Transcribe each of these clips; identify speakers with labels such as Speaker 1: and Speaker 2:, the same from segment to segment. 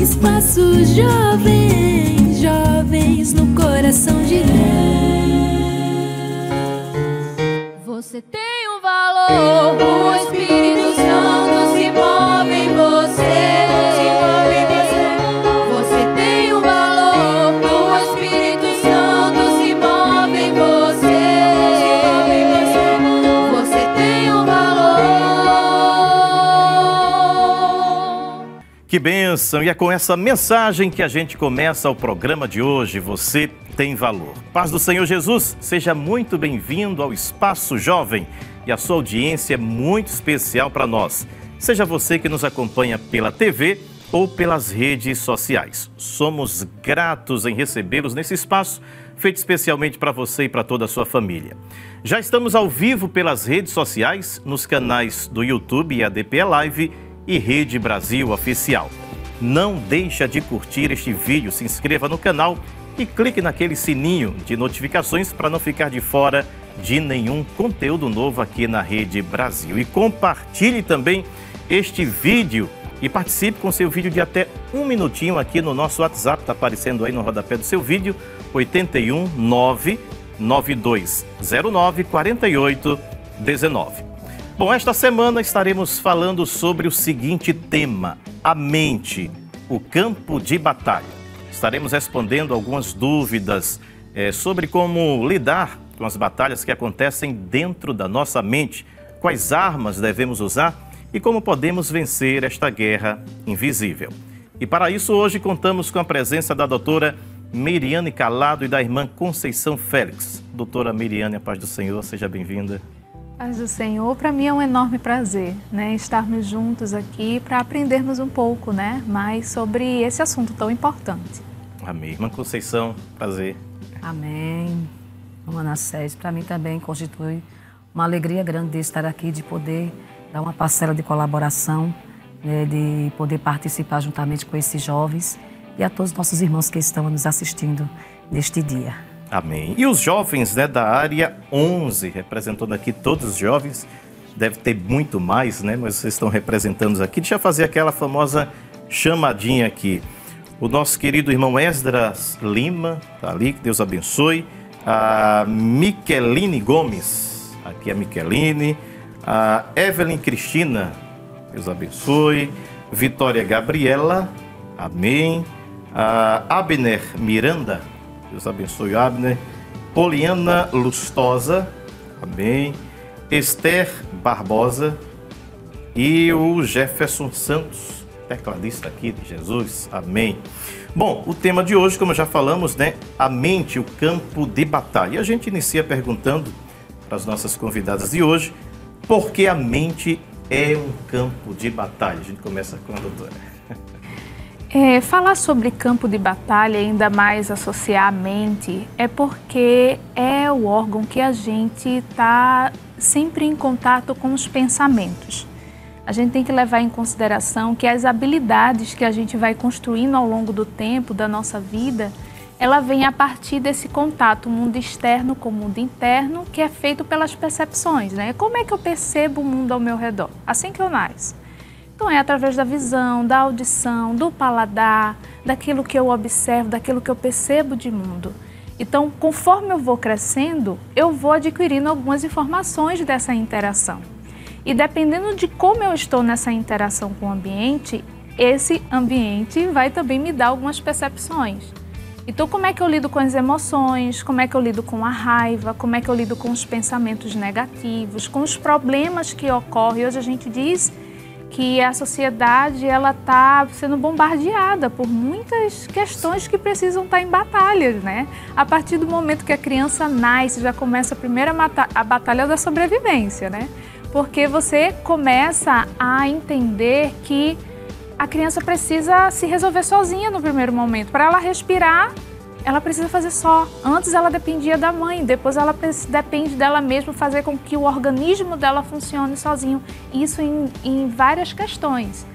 Speaker 1: Espaços jovens, jovens no coração de Deus. Você tem um valor, o Espírito Santo se move em você. Você tem um valor, o Espírito Santo se move em você. Você tem um valor.
Speaker 2: Que bênção! E é com essa mensagem que a gente começa o programa de hoje. Você tem valor. Paz do Senhor Jesus, seja muito bem-vindo ao Espaço Jovem. E a sua audiência é muito especial para nós. Seja você que nos acompanha pela TV ou pelas redes sociais. Somos gratos em recebê-los nesse espaço, feito especialmente para você e para toda a sua família. Já estamos ao vivo pelas redes sociais, nos canais do YouTube e ADP Live e Rede Brasil Oficial. Não deixa de curtir este vídeo, se inscreva no canal e clique naquele sininho de notificações para não ficar de fora de nenhum conteúdo novo aqui na Rede Brasil. E compartilhe também este vídeo e participe com seu vídeo de até 1 minutinho aqui no nosso WhatsApp, está aparecendo aí no rodapé do seu vídeo, 81 99209 4819. Bom, esta semana estaremos falando sobre o seguinte tema: a mente, o campo de batalha. Estaremos respondendo algumas dúvidas sobre como lidar com as batalhas que acontecem dentro da nossa mente, quais armas devemos usar e como podemos vencer esta guerra invisível. E para isso hoje contamos com a presença da doutora Miriane Calado e da irmã Conceição Félix. Doutora Miriane, a paz do Senhor, seja bem-vinda.
Speaker 3: Paz do Senhor, para mim é um enorme prazer, estarmos juntos aqui para aprendermos um pouco, mais sobre esse assunto tão importante.
Speaker 2: Amém. Irmã Conceição, prazer.
Speaker 4: Amém. Manassés, para mim também constitui uma alegria grande de estar aqui, de poder dar uma parcela de colaboração, de poder participar juntamente com esses jovens e a todos os nossos irmãos que estão nos assistindo neste dia.
Speaker 2: Amém. E os jovens da área 11, representando aqui todos os jovens, deve ter muito mais, mas vocês estão representando aqui. Deixa eu fazer aquela famosa chamadinha aqui. O nosso querido irmão Esdras Lima, tá ali, que Deus abençoe. A Miqueline Gomes, aqui é a Miqueline. A Evelyn Cristina, Deus abençoe. Vitória Gabriela, amém. A Abner Miranda, Deus abençoe, Abner. Poliana Lustosa, amém. Esther Barbosa e o Jefferson Santos, tecladista aqui de Jesus, amém. Bom, o tema de hoje, como já falamos, a mente, o campo de batalha. E a gente inicia perguntando para as nossas convidadas de hoje, por que a mente é um campo de batalha? A gente começa com a doutora.
Speaker 3: Falar sobre campo de batalha, ainda mais associar a mente, é porque é o órgão que a gente está sempre em contato com os pensamentos. A gente tem que levar em consideração que as habilidades que a gente vai construindo ao longo do tempo da nossa vida, ela vem a partir desse contato mundo externo com o mundo interno, que é feito pelas percepções, Como é que eu percebo o mundo ao meu redor? Assim que eu nasço. Então é através da visão, da audição, do paladar, daquilo que eu observo, daquilo que eu percebo de mundo. Então, conforme eu vou crescendo, eu vou adquirindo algumas informações dessa interação. E dependendo de como eu estou nessa interação com o ambiente, esse ambiente vai também me dar algumas percepções. Então, como é que eu lido com as emoções, como é que eu lido com a raiva, como é que eu lido com os pensamentos negativos, com os problemas que ocorrem. Hoje a gente diz que a sociedade está sendo bombardeada por muitas questões que precisam estar em batalhas, A partir do momento que a criança nasce, já começa a batalha da sobrevivência, Porque você começa a entender que a criança precisa se resolver sozinha no primeiro momento. Para ela respirar, ela precisa fazer só. Antes ela dependia da mãe, depois ela depende dela mesma fazer com que o organismo dela funcione sozinho. Isso em várias questões.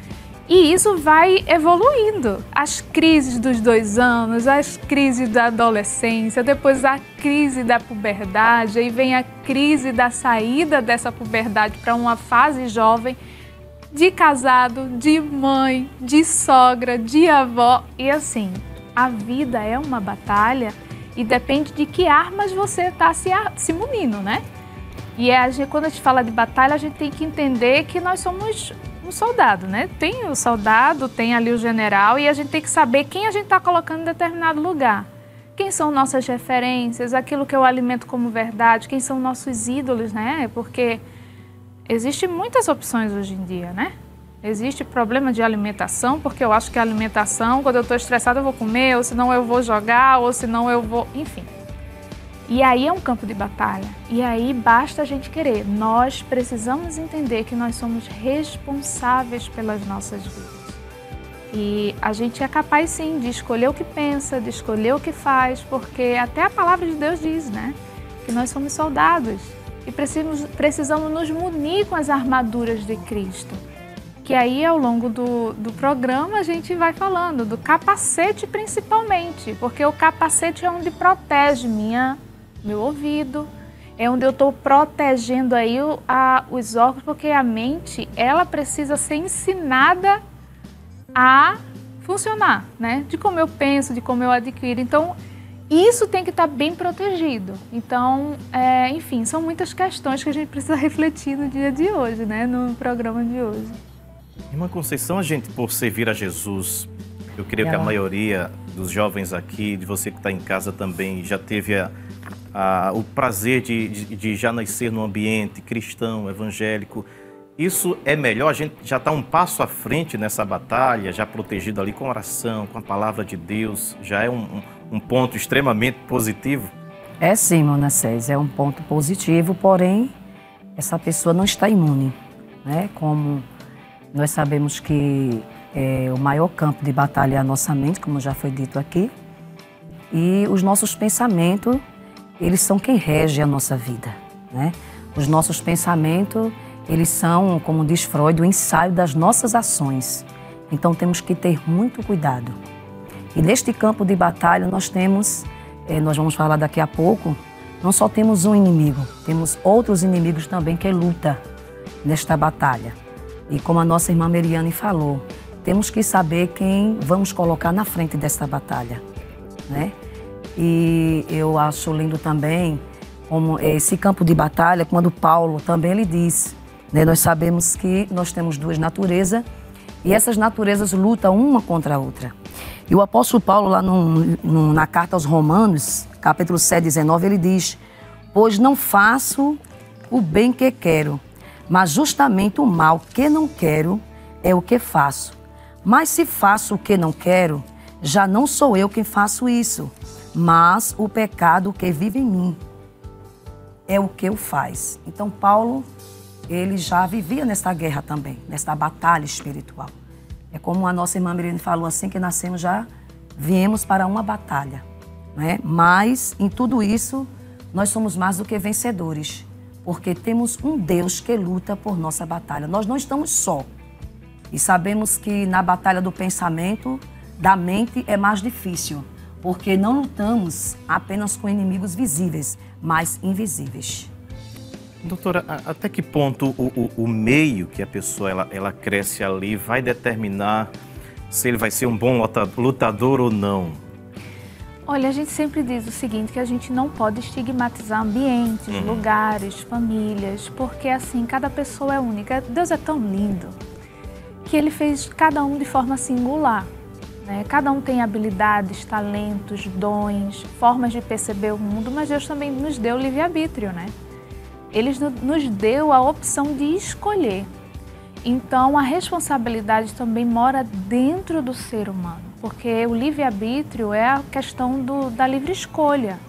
Speaker 3: E isso vai evoluindo. As crises dos 2 anos, as crises da adolescência, depois a crise da puberdade, aí vem a crise da saída dessa puberdade para uma fase jovem. de casado, de mãe, de sogra, de avó. E assim, a vida é uma batalha e depende de que armas você está se munindo, né? E quando a gente fala de batalha, a gente tem que entender que nós somos um soldado, né? Tem o soldado, tem ali o general, e a gente tem que saber quem a gente está colocando em determinado lugar. Quem são nossas referências, aquilo que eu alimento como verdade, quem são nossos ídolos, né? Porque existem muitas opções hoje em dia, né? Existe problema de alimentação, porque eu acho que a alimentação, quando eu estou estressada, eu vou comer, ou senão eu vou jogar, ou senão eu vou... Enfim. E aí é um campo de batalha. E aí basta a gente querer. Nós precisamos entender que nós somos responsáveis pelas nossas vidas. E a gente é capaz, sim, de escolher o que pensa, de escolher o que faz, porque até a palavra de Deus diz, né? Que nós somos soldados e precisamos nos munir com as armaduras de Cristo. Que aí, ao longo do programa, a gente vai falando do capacete principalmente, porque o capacete é onde protege meu ouvido, é onde eu estou protegendo aí os órgãos, porque a mente, ela precisa ser ensinada a funcionar, né? De como eu penso, de como eu adquiro. Então, isso tem que estar bem protegido. Então, enfim, são muitas questões que a gente precisa refletir no dia de hoje, né? No programa de hoje.
Speaker 2: Irmã Conceição, a gente, por servir a Jesus, eu creio que a maioria dos jovens aqui, de você que está em casa também, já teve o prazer de já nascer num ambiente cristão, evangélico. Isso é melhor? A gente já está um passo à frente nessa batalha, já protegido ali com oração, com a palavra de Deus, já é um ponto extremamente positivo?
Speaker 4: É sim, Manassés, é um ponto positivo, porém, essa pessoa não está imune, né? Como nós sabemos que o maior campo de batalha é a nossa mente, como já foi dito aqui, e os nossos pensamentos, eles são quem rege a nossa vida, né? Os nossos pensamentos, eles são, como diz Freud, o ensaio das nossas ações. Então temos que ter muito cuidado. E neste campo de batalha nós vamos falar daqui a pouco, não só temos um inimigo, temos outros inimigos também que lutam nesta batalha. E como a nossa irmã Meriane falou, temos que saber quem vamos colocar na frente desta batalha, né? E eu acho lindo também como esse campo de batalha, quando Paulo também ele diz, né? Nós sabemos que nós temos duas naturezas e essas naturezas lutam uma contra a outra. E o apóstolo Paulo, lá na carta aos Romanos, capítulo 7, 19, ele diz: pois não faço o bem que quero, mas justamente o mal que não quero é o que faço. Mas se faço o que não quero, já não sou eu quem faço isso, mas o pecado que vive em mim é o que o faz. Então Paulo, ele já vivia nesta guerra também, nesta batalha espiritual. É como a nossa irmã Miriam falou, assim que nascemos já viemos para uma batalha, né? Mas em tudo isso nós somos mais do que vencedores, porque temos um Deus que luta por nossa batalha. Nós não estamos só. E sabemos que na batalha do pensamento, da mente, é mais difícil, porque não lutamos apenas com inimigos visíveis, mas invisíveis.
Speaker 2: Doutora, até que ponto o meio que a pessoa ela cresce ali vai determinar se ele vai ser um bom lutador ou não?
Speaker 3: Olha, a gente sempre diz o seguinte, que a gente não pode estigmatizar ambientes, lugares, famílias, porque assim, cada pessoa é única. Deus é tão lindo que Ele fez cada um de forma singular, né? Cada um tem habilidades, talentos, dons, formas de perceber o mundo, mas Deus também nos deu livre-arbítrio, né? Ele nos deu a opção de escolher. Então, a responsabilidade também mora dentro do ser humano, porque o livre-arbítrio é a questão da livre escolha.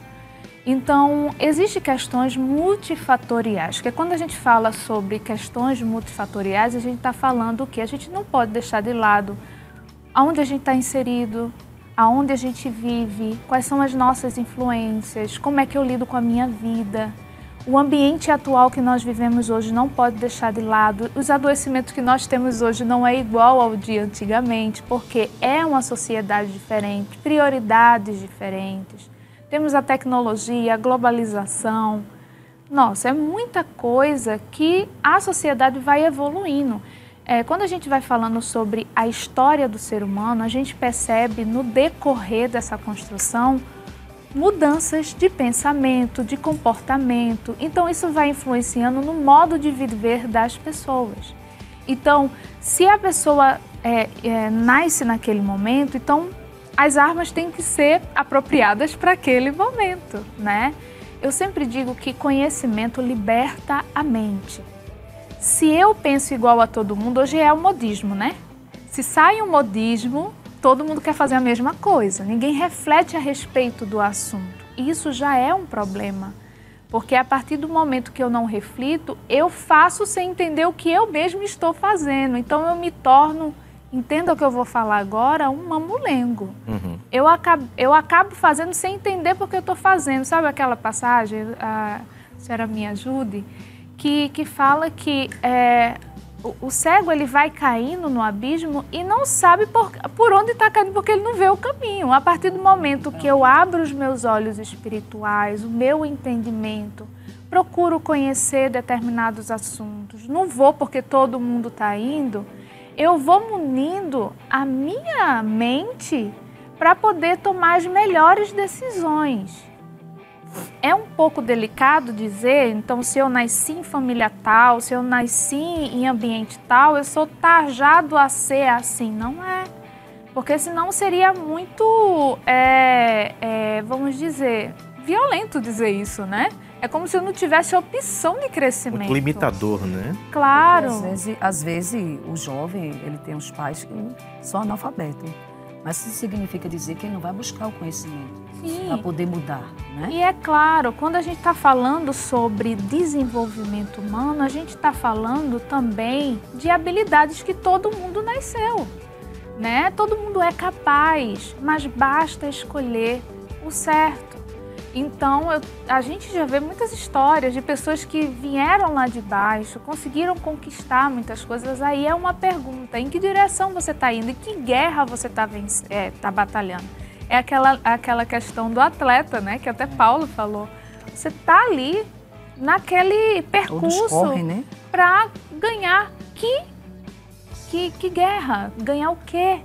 Speaker 3: Então, existem questões multifatoriais, que quando a gente fala sobre questões multifatoriais, a gente está falando que a gente não pode deixar de lado aonde a gente está inserido, aonde a gente vive, quais são as nossas influências, como é que eu lido com a minha vida. O ambiente atual que nós vivemos hoje não pode deixar de lado. Os adoecimentos que nós temos hoje não é igual ao de antigamente, porque é uma sociedade diferente, prioridades diferentes. Temos a tecnologia, a globalização. Nossa, é muita coisa que a sociedade vai evoluindo. Quando a gente vai falando sobre a história do ser humano, a gente percebe no decorrer dessa construção mudanças de pensamento, de comportamento. Então, isso vai influenciando no modo de viver das pessoas. Então, se a pessoa nasce naquele momento, então as armas têm que ser apropriadas para aquele momento, né? Eu sempre digo que conhecimento liberta a mente. Se eu penso igual a todo mundo, hoje é o modismo, né? Se sai um modismo, todo mundo quer fazer a mesma coisa. Ninguém reflete a respeito do assunto. Isso já é um problema. Porque a partir do momento que eu não reflito, eu faço sem entender o que eu mesmo estou fazendo. Então eu me torno, entenda o que eu vou falar agora, um mamulengo. Uhum. Eu acabo fazendo sem entender porque eu estou fazendo. Sabe aquela passagem, a senhora me ajude, que fala que o cego ele vai caindo no abismo e não sabe por onde está caindo, porque ele não vê o caminho. A partir do momento que eu abro os meus olhos espirituais, o meu entendimento, procuro conhecer determinados assuntos, não vou porque todo mundo está indo, eu vou munindo a minha mente para poder tomar as melhores decisões. É um pouco delicado dizer, então, se eu nasci em família tal, se eu nasci em ambiente tal, eu sou tarjado a ser assim. Não é. Porque senão seria muito, vamos dizer, violento dizer isso, né? É como se eu não tivesse opção de crescimento.
Speaker 2: Muito limitador, né?
Speaker 3: Claro.
Speaker 4: Às vezes o jovem, ele tem os pais que são analfabetos. Mas isso significa dizer que ele não vai buscar o conhecimento para poder mudar, né?
Speaker 3: E é claro, quando a gente está falando sobre desenvolvimento humano, a gente está falando também de habilidades que todo mundo nasceu, né? Todo mundo é capaz, mas basta escolher o certo. Então, a gente já vê muitas histórias de pessoas que vieram lá de baixo, conseguiram conquistar muitas coisas. Aí é uma pergunta, em que direção você está indo? Em que guerra você está batalhando? É aquela questão do atleta, né? Que até Paulo falou. Você está ali naquele percurso, né? Para ganhar que guerra? Ganhar o quê?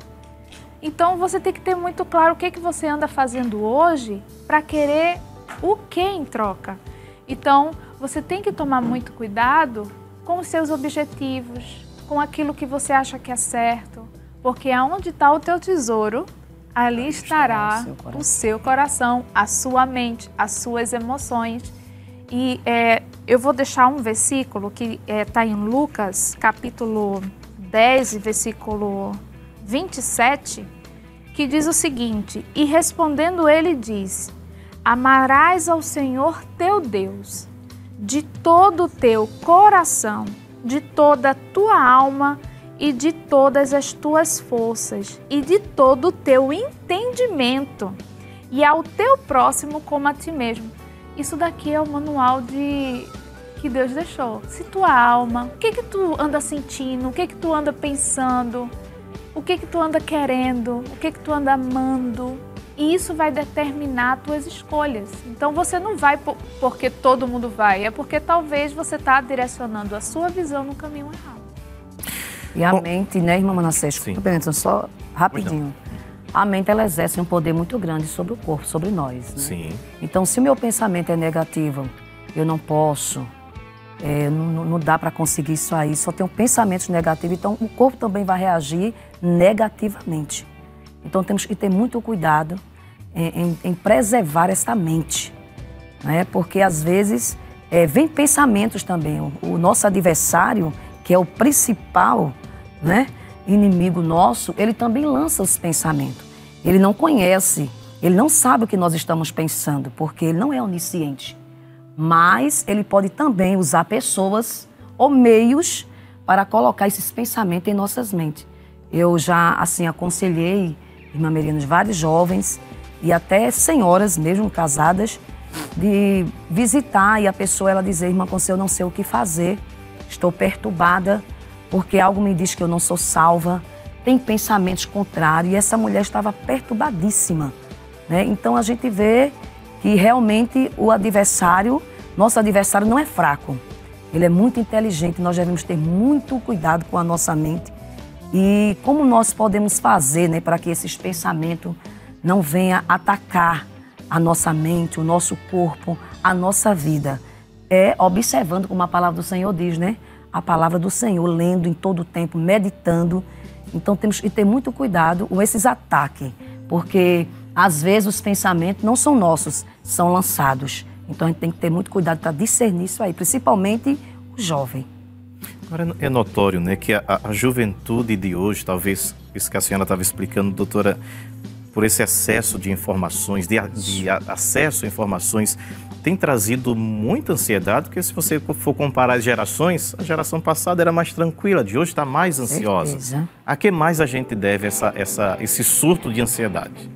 Speaker 3: Então, você tem que ter muito claro o que você anda fazendo hoje para querer o que em troca. Então, você tem que tomar muito cuidado com os seus objetivos, com aquilo que você acha que é certo, porque aonde está o teu tesouro, ali estará o seu coração, a sua mente, as suas emoções. E eu vou deixar um versículo que está em Lucas, capítulo 10, versículo 27, que diz o seguinte: e respondendo ele disse: amarás ao Senhor teu Deus de todo o teu coração, de toda a tua alma e de todas as tuas forças e de todo o teu entendimento, e ao teu próximo como a ti mesmo. Isso daqui é o manual que Deus deixou. Se tua alma, o que tu anda sentindo, o que tu anda pensando, o que tu anda querendo, o que tu anda amando, e isso vai determinar as tuas escolhas. Então você não vai porque todo mundo vai, é porque talvez você está direcionando a sua visão no caminho errado.
Speaker 4: E a mente, né, irmã Manassés? Só rapidinho. A mente, ela exerce um poder muito grande sobre o corpo, sobre nós, né?
Speaker 2: Sim.
Speaker 4: Então, se o meu pensamento é negativo, eu não posso, não dá para conseguir isso aí, só tenho pensamentos negativos, então o corpo também vai reagir negativamente. Então temos que ter muito cuidado em preservar essa mente, né? Porque às vezes vem pensamentos também. O nosso adversário, que é o principal, né, inimigo nosso, ele também lança os pensamentos. Ele não conhece, ele não sabe o que nós estamos pensando, porque ele não é onisciente. Mas ele pode também usar pessoas ou meios para colocar esses pensamentos em nossas mentes. Eu já, assim, aconselhei, irmã Merinos, vários jovens e até senhoras mesmo casadas, de visitar e a pessoa, ela dizer: irmã Conceição, eu não sei o que fazer, estou perturbada porque algo me diz que eu não sou salva, tem pensamentos contrários, e essa mulher estava perturbadíssima, né? Então a gente vê que realmente o adversário, nosso adversário não é fraco. ele é muito inteligente, nós devemos ter muito cuidado com a nossa mente e como nós podemos fazer, né, para que esses pensamentos não venham atacar a nossa mente, o nosso corpo, a nossa vida. É observando, como a palavra do Senhor diz, né? A palavra do Senhor, lendo em todo o tempo, meditando. Então temos que ter muito cuidado com esses ataques, porque às vezes os pensamentos não são nossos, são lançados. Então a gente tem que ter muito cuidado para discernir isso aí, principalmente o jovem.
Speaker 2: Agora é notório, né, que a juventude de hoje, talvez isso que a senhora estava explicando, doutora, por esse excesso de informações, de acesso a informações, tem trazido muita ansiedade, porque se você for comparar as gerações, a geração passada era mais tranquila, de hoje está mais ansiosa.
Speaker 4: Certeza.
Speaker 2: A que mais a gente deve esse surto de ansiedade?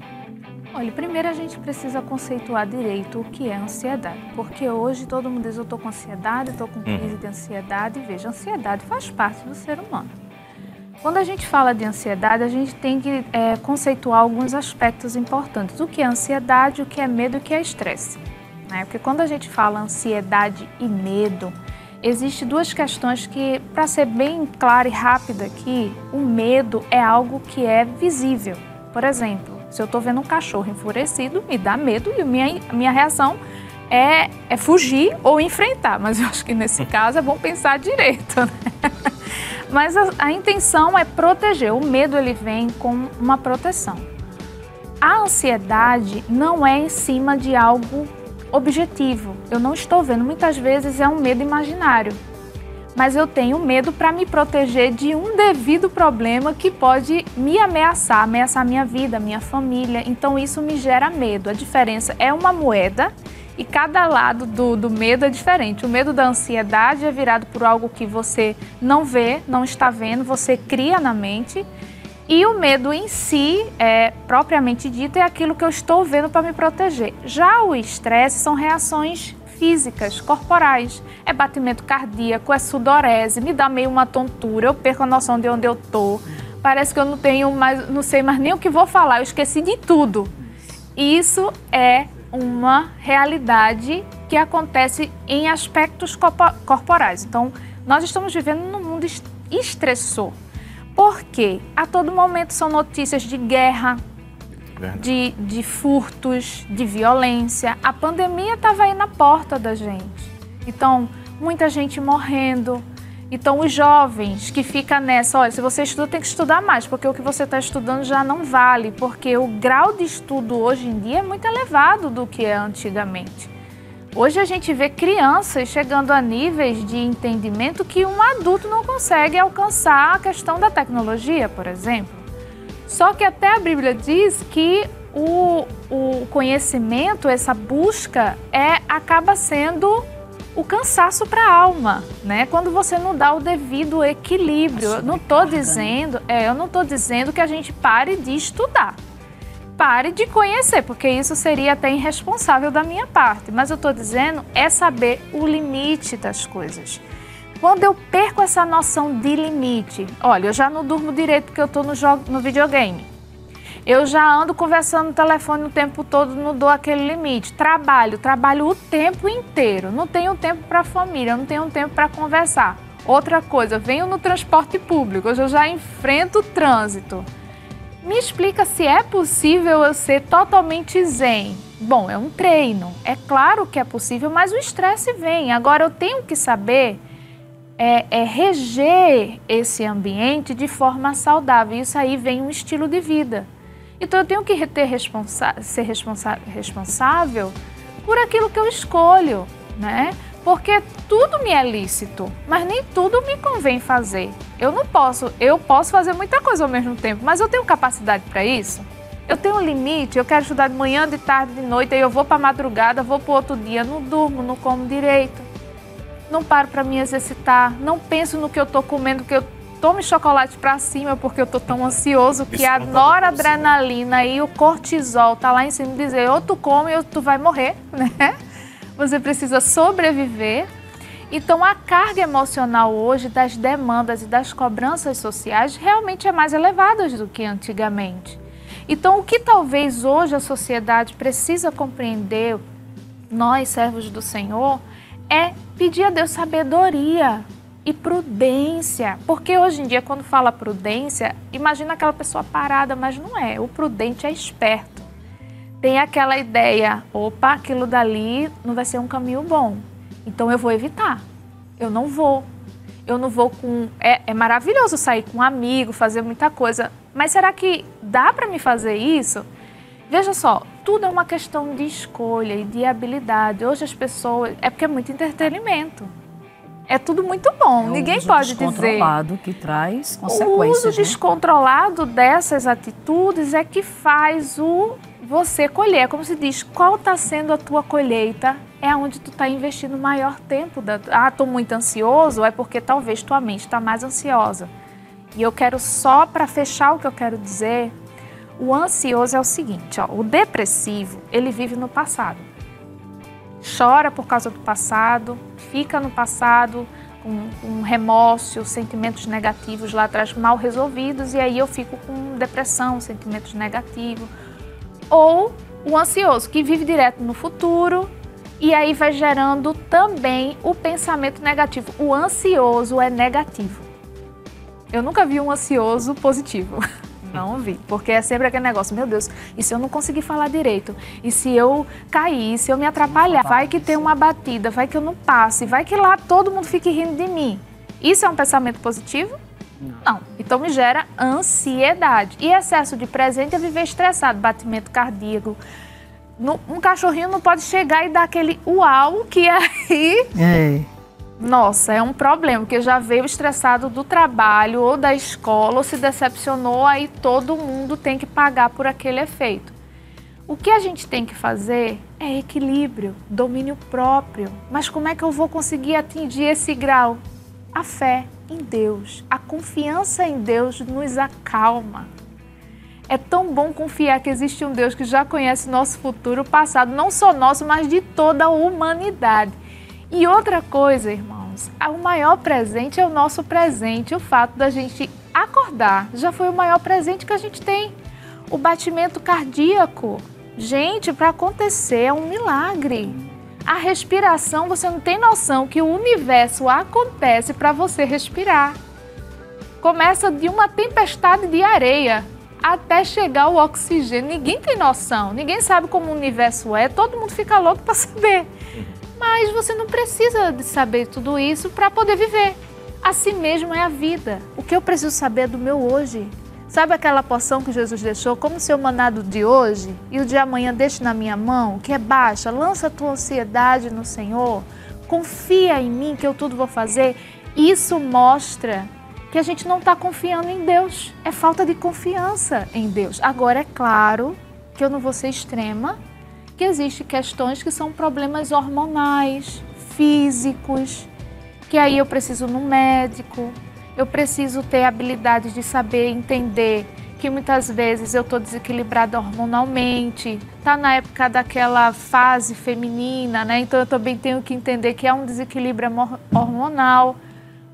Speaker 3: Olha, primeiro a gente precisa conceituar direito o que é ansiedade, porque hoje todo mundo diz eu estou com ansiedade, estou com crise de ansiedade, e veja, a ansiedade faz parte do ser humano. Quando a gente fala de ansiedade, a gente tem que conceituar alguns aspectos importantes, o que é ansiedade, o que é medo e o que é estresse. Né? Porque quando a gente fala ansiedade e medo, existem duas questões que, para ser bem clara e rápida aqui, o medo é algo que é visível. Por exemplo, se eu estou vendo um cachorro enfurecido, me dá medo e a minha reação é fugir ou enfrentar. Mas eu acho que nesse caso é bom pensar direito, né? Mas a intenção é proteger. O medo ele vem com uma proteção. A ansiedade não é em cima de algo objetivo. Eu não estou vendo. Muitas vezes é um medo imaginário. Mas eu tenho medo para me proteger de um devido problema que pode me ameaçar minha vida, minha família. Então isso me gera medo. A diferença é uma moeda e cada lado do medo é diferente. O medo da ansiedade é virado por algo que você não vê, não está vendo, você cria na mente. E o medo em si, propriamente dito, é aquilo que eu estou vendo para me proteger. Já o estresse são reações físicas, corporais. É batimento cardíaco, é sudorese, me dá meio uma tontura, eu perco a noção de onde eu estou. Parece que eu não sei mais nem o que vou falar, eu esqueci de tudo. Isso é uma realidade que acontece em aspectos corporais. Então, nós estamos vivendo num mundo estressor. Por quê? A todo momento são notícias de guerra, de furtos, de violência. A pandemia estava aí na porta da gente. Então, muita gente morrendo. Então, os jovens que ficam nessa, olha, se você estuda, tem que estudar mais, porque o que você está estudando já não vale, porque o grau de estudo hoje em dia é muito elevado do que é antigamente. Hoje a gente vê crianças chegando a níveis de entendimento que um adulto não consegue alcançar a questão da tecnologia, por exemplo. Só que até a Bíblia diz que o conhecimento, essa busca, acaba sendo o cansaço para a alma, né? Quando você não dá o devido equilíbrio. Eu não estou dizendo que a gente pare de estudar. Pare de conhecer, porque isso seria até irresponsável da minha parte. Mas eu estou dizendo saber o limite das coisas. Quando eu perco essa noção de limite, olha, eu já não durmo direito porque eu estou no videogame. Eu já ando conversando no telefone o tempo todo, não dou aquele limite. Trabalho o tempo inteiro. Não tenho tempo para a família, não tenho tempo para conversar. Outra coisa, venho no transporte público, eu já enfrento o trânsito. Me explica se é possível eu ser totalmente zen. Bom, é um treino. É claro que é possível, mas o estresse vem. Agora eu tenho que saber reger esse ambiente de forma saudável. Isso aí vem um estilo de vida. Então eu tenho que ser responsável por aquilo que eu escolho, né? Porque tudo me é lícito, mas nem tudo me convém fazer. Eu posso fazer muita coisa ao mesmo tempo, mas eu tenho capacidade para isso? Eu tenho um limite, eu quero estudar de manhã, de tarde, de noite, aí eu vou para a madrugada, vou para o outro dia, não durmo, não como direito, não paro para me exercitar, não penso no que eu estou comendo, que eu tome chocolate para cima porque eu estou tão ansioso que a noradrenalina e o cortisol tá lá em cima dizer ou tu come ou tu vai morrer, né? Você precisa sobreviver. Então, a carga emocional hoje das demandas e das cobranças sociais realmente é mais elevada do que antigamente. Então, o que talvez hoje a sociedade precisa compreender, nós, servos do Senhor, é pedir a Deus sabedoria e prudência. Porque hoje em dia, quando fala prudência, imagina aquela pessoa parada, mas não é. O prudente é esperto. Tem aquela ideia, opa, aquilo dali não vai ser um caminho bom. Então eu vou evitar. Eu não vou com... É maravilhoso sair com um amigo, fazer muita coisa. Mas será que dá para me fazer isso? Veja só, tudo é uma questão de escolha e de habilidade. Hoje as pessoas... É porque é muito entretenimento. É tudo muito bom. Ninguém pode dizer...
Speaker 4: O uso descontrolado que traz consequências.
Speaker 3: O uso descontrolado dessas atitudes é que faz você colher. É como se diz, qual está sendo a tua colheita? É onde tu está investindo o maior tempo. Estou muito ansioso, é porque talvez tua mente está mais ansiosa. E eu quero só, para fechar o que eu quero dizer, o ansioso é o seguinte, ó, o depressivo, ele vive no passado. Chora por causa do passado, fica no passado com remorso, sentimentos negativos lá atrás mal resolvidos, e aí eu fico com depressão, sentimentos negativos. Ou o ansioso, que vive direto no futuro, e aí vai gerando também o pensamento negativo. O ansioso é negativo. Eu nunca vi um ansioso positivo. Não vi, porque é sempre aquele negócio, meu Deus, e se eu não conseguir falar direito? E se eu cair, se eu me atrapalhar? Vai que tem uma batida, vai que eu não passe, vai que lá todo mundo fique rindo de mim. Isso é um pensamento positivo? Não. Então me gera ansiedade. E excesso de presente é viver estressado, batimento cardíaco. Um cachorrinho não pode chegar e dar aquele uau, que aí... Nossa, é um problema, porque já veio estressado do trabalho ou da escola, ou se decepcionou, aí todo mundo tem que pagar por aquele efeito. O que a gente tem que fazer é equilíbrio, domínio próprio. Mas como é que eu vou conseguir atingir esse grau? A fé em Deus, a confiança em Deus nos acalma. É tão bom confiar que existe um Deus que já conhece nosso futuro, passado, não só nosso, mas de toda a humanidade. E outra coisa, irmãos, o maior presente é o nosso presente. O fato da gente acordar já foi o maior presente que a gente tem. O batimento cardíaco, gente, para acontecer é um milagre. A respiração, você não tem noção que o universo acontece para você respirar. Começa de uma tempestade de areia até chegar o oxigênio. Ninguém tem noção, ninguém sabe como o universo é, todo mundo fica louco para saber. Mas você não precisa de saber tudo isso para poder viver. Assim mesmo é a vida. O que eu preciso saber é do meu hoje. Sabe aquela porção que Jesus deixou como seu manado de hoje? E o de amanhã deixe na minha mão, que é baixa. Lança a tua ansiedade no Senhor. Confia em mim que eu tudo vou fazer. Isso mostra que a gente não está confiando em Deus. É falta de confiança em Deus. Agora, é claro que eu não vou ser extrema, que existem questões que são problemas hormonais, físicos, que aí eu preciso ir no médico, eu preciso ter habilidade de saber entender que muitas vezes eu estou desequilibrada hormonalmente, está na época daquela fase feminina, né? Então eu também tenho que entender que é um desequilíbrio hormonal.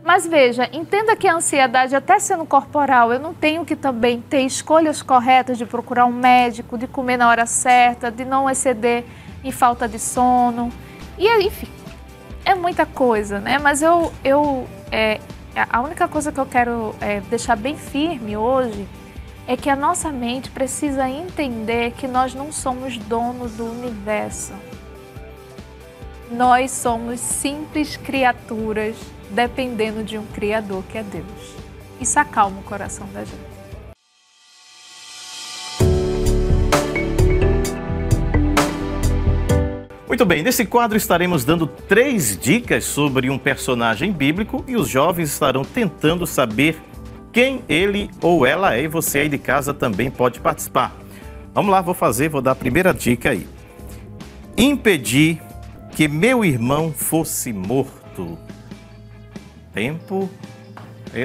Speaker 3: Mas veja, entenda que a ansiedade, até sendo corporal, eu não tenho que também ter escolhas corretas de procurar um médico, de comer na hora certa, de não exceder em falta de sono. E enfim, é muita coisa, né? Mas a única coisa que eu quero deixar bem firme hoje é que a nossa mente precisa entender que nós não somos donos do universo. Nós somos simples criaturas dependendo de um Criador que é Deus. Isso acalma o coração da gente.
Speaker 2: Muito bem, nesse quadro estaremos dando 3 dicas sobre um personagem bíblico e os jovens estarão tentando saber quem ele ou ela é, e você aí de casa também pode participar. Vamos lá, vou dar a primeira dica aí. Impedi que meu irmão fosse morto. Tempo.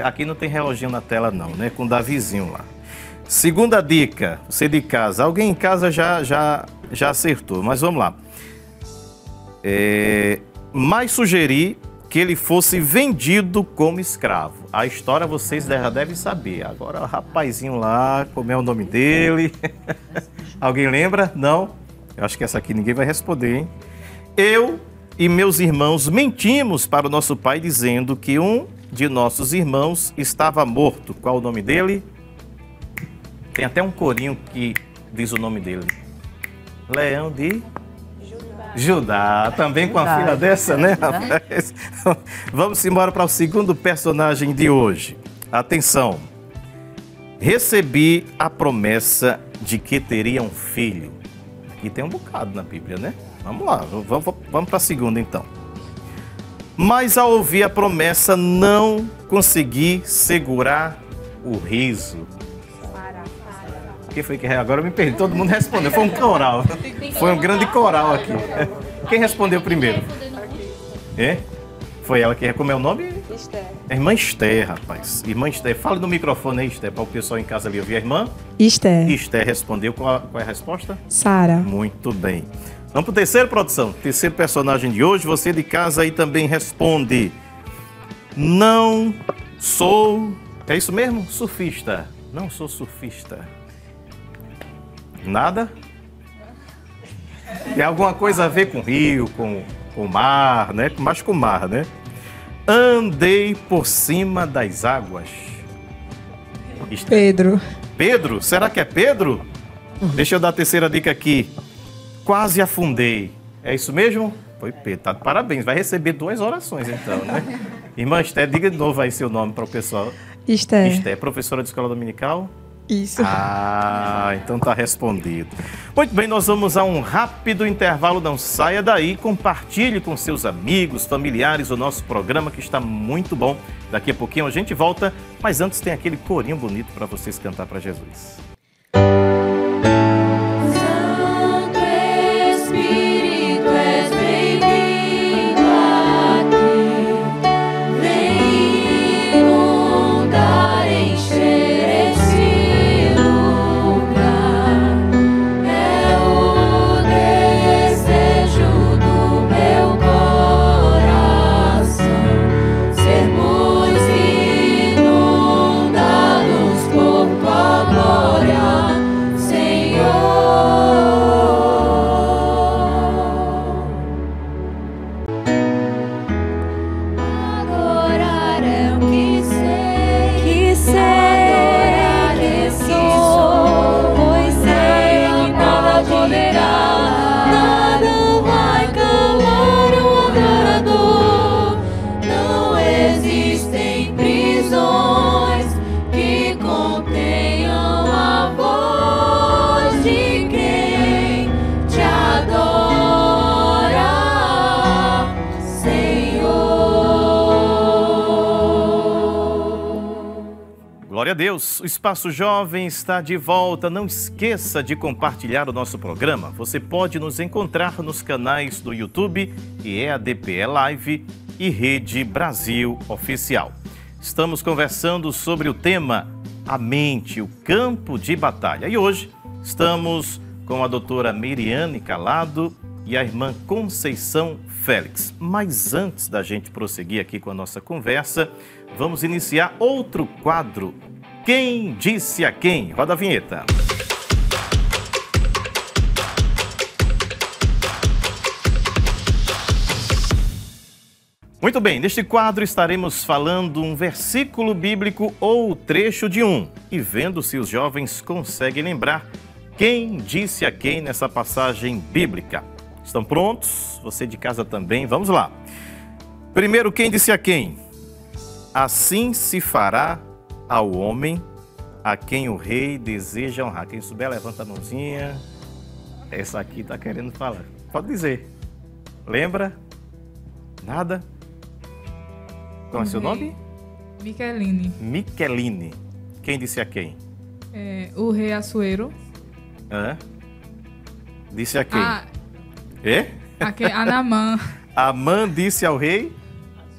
Speaker 2: Aqui não tem reloginho na tela não, né? Com o Davizinho lá. Segunda dica, você de casa. Alguém em casa já acertou, mas vamos lá. Mas sugeri que ele fosse vendido como escravo. A história vocês já devem saber. Agora o rapazinho lá, como é o nome dele? Alguém lembra? Não? Eu acho que essa aqui ninguém vai responder, hein? Eu e meus irmãos mentimos para o nosso pai, dizendo que um de nossos irmãos estava morto. Qual o nome dele? Tem até um corinho que diz o nome dele. Leão de Judá. Também com a filha dessa, né, rapaz? Vamos embora para o segundo personagem de hoje. Atenção. Recebi a promessa de que teria um filho. Aqui tem um bocado na Bíblia, né? Vamos lá, vamos para a segunda então. Mas ao ouvir a promessa, não consegui segurar o riso. Quem foi que agora eu me perdi, todo mundo respondeu. Foi um coral. Foi um grande coral aqui. Quem respondeu primeiro? É? Foi ela que... Como é o nome?
Speaker 5: Esther.
Speaker 2: Irmã Esther, rapaz. Irmã Esther. Fala no microfone aí, Esther, para o pessoal em casa ali ouvir. A irmã?
Speaker 5: Esther.
Speaker 2: Esther respondeu. Qual é a resposta?
Speaker 5: Sara.
Speaker 2: Muito bem. Vamos para o terceiro, produção. Terceiro personagem de hoje. Você de casa aí também responde. Não sou... É isso mesmo? Surfista. Não sou surfista. Nada? Tem alguma coisa a ver com rio, com o mar, né? Mais com o mar, né? Andei por cima das águas.
Speaker 5: Pedro.
Speaker 2: Pedro? Será que é Pedro? Deixa eu dar a terceira dica aqui. Quase afundei. É isso mesmo? Foi Pedro. Tá de parabéns. Vai receber 2 orações, então, né? Irmã Esther, diga de novo aí seu nome para o pessoal.
Speaker 5: Esther.
Speaker 2: Esther, professora de escola dominical?
Speaker 5: Isso.
Speaker 2: Ah, então tá respondido. Muito bem, nós vamos a um rápido intervalo. Não saia daí, compartilhe com seus amigos, familiares o nosso programa que está muito bom. Daqui a pouquinho a gente volta, mas antes tem aquele corinho bonito para vocês cantar para Jesus. Glória a Deus, o Espaço Jovem está de volta. Não esqueça de compartilhar o nosso programa. Você pode nos encontrar nos canais do YouTube, que é a DPE Live e Rede Brasil Oficial. Estamos conversando sobre o tema A Mente, o Campo de Batalha. E hoje estamos com a doutora Miriane Calado e a irmã Conceição Félix. Mas antes da gente prosseguir aqui com a nossa conversa, vamos iniciar outro quadro. Quem disse a quem? Roda a vinheta. Muito bem, neste quadro estaremos falando um versículo bíblico ou trecho de um e vendo se os jovens conseguem lembrar quem disse a quem nessa passagem bíblica. Estão prontos? Você de casa também? Vamos lá. Primeiro, quem disse a quem? Assim se fará ao homem a quem o rei deseja honrar. Quem souber, levanta a mãozinha. Essa aqui está querendo falar. Pode dizer. Lembra? Nada? Qual é o seu nome?
Speaker 6: Micheline.
Speaker 2: Micheline. Quem disse a quem?
Speaker 6: O rei Assuero.
Speaker 2: Hã? Disse a quem?
Speaker 6: A Naamã.
Speaker 2: Amã disse ao rei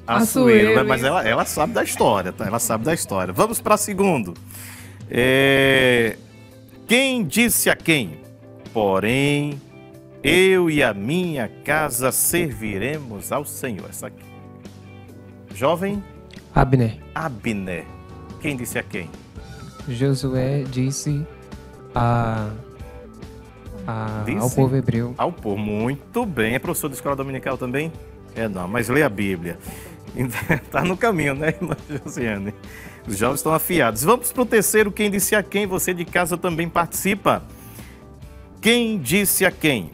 Speaker 2: Assuero, né? Mas ela sabe da história, tá? Ela sabe da história. Vamos para segundo. Quem disse a quem? Porém, eu e a minha casa serviremos ao Senhor. Essa aqui. Jovem?
Speaker 7: Abner.
Speaker 2: Abner. Quem disse a quem?
Speaker 7: Josué disse ao povo hebreu.
Speaker 2: Ao povo. Muito bem. É professor de escola dominical também? Não, mas lê a Bíblia. Está no caminho, né, irmã Josiane? Os jovens estão afiados. Vamos para o terceiro, quem disse a quem? Você de casa também participa. Quem disse a quem?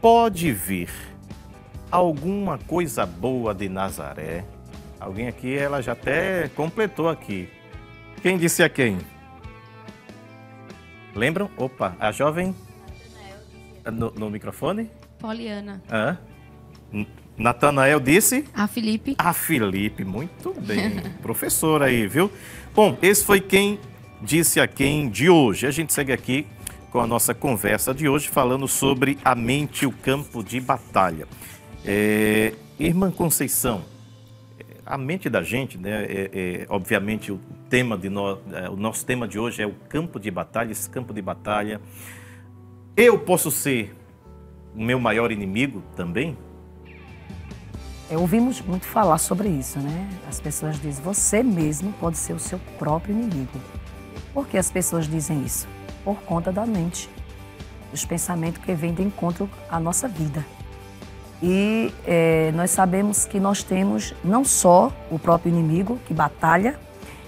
Speaker 2: Pode vir alguma coisa boa de Nazaré. Alguém aqui, ela já até completou aqui. Quem disse a quem? Lembram? Opa, a jovem... No microfone?
Speaker 1: Poliana.
Speaker 2: Natanael disse?
Speaker 1: A Felipe.
Speaker 2: A Felipe, muito bem. Professor aí, viu? Bom, esse foi quem disse a quem de hoje. A gente segue aqui com a nossa conversa de hoje, falando sobre a mente e o campo de batalha. Irmã Conceição, a mente da gente, né? Obviamente o nosso tema de hoje é o campo de batalha, esse campo de batalha. Eu posso ser o meu maior inimigo também?
Speaker 4: Ouvimos muito falar sobre isso, né? As pessoas dizem, você mesmo pode ser o seu próprio inimigo. Por que as pessoas dizem isso? Por conta da mente, dos pensamentos que vêm de encontro à nossa vida. E nós sabemos que nós temos não só o próprio inimigo que batalha,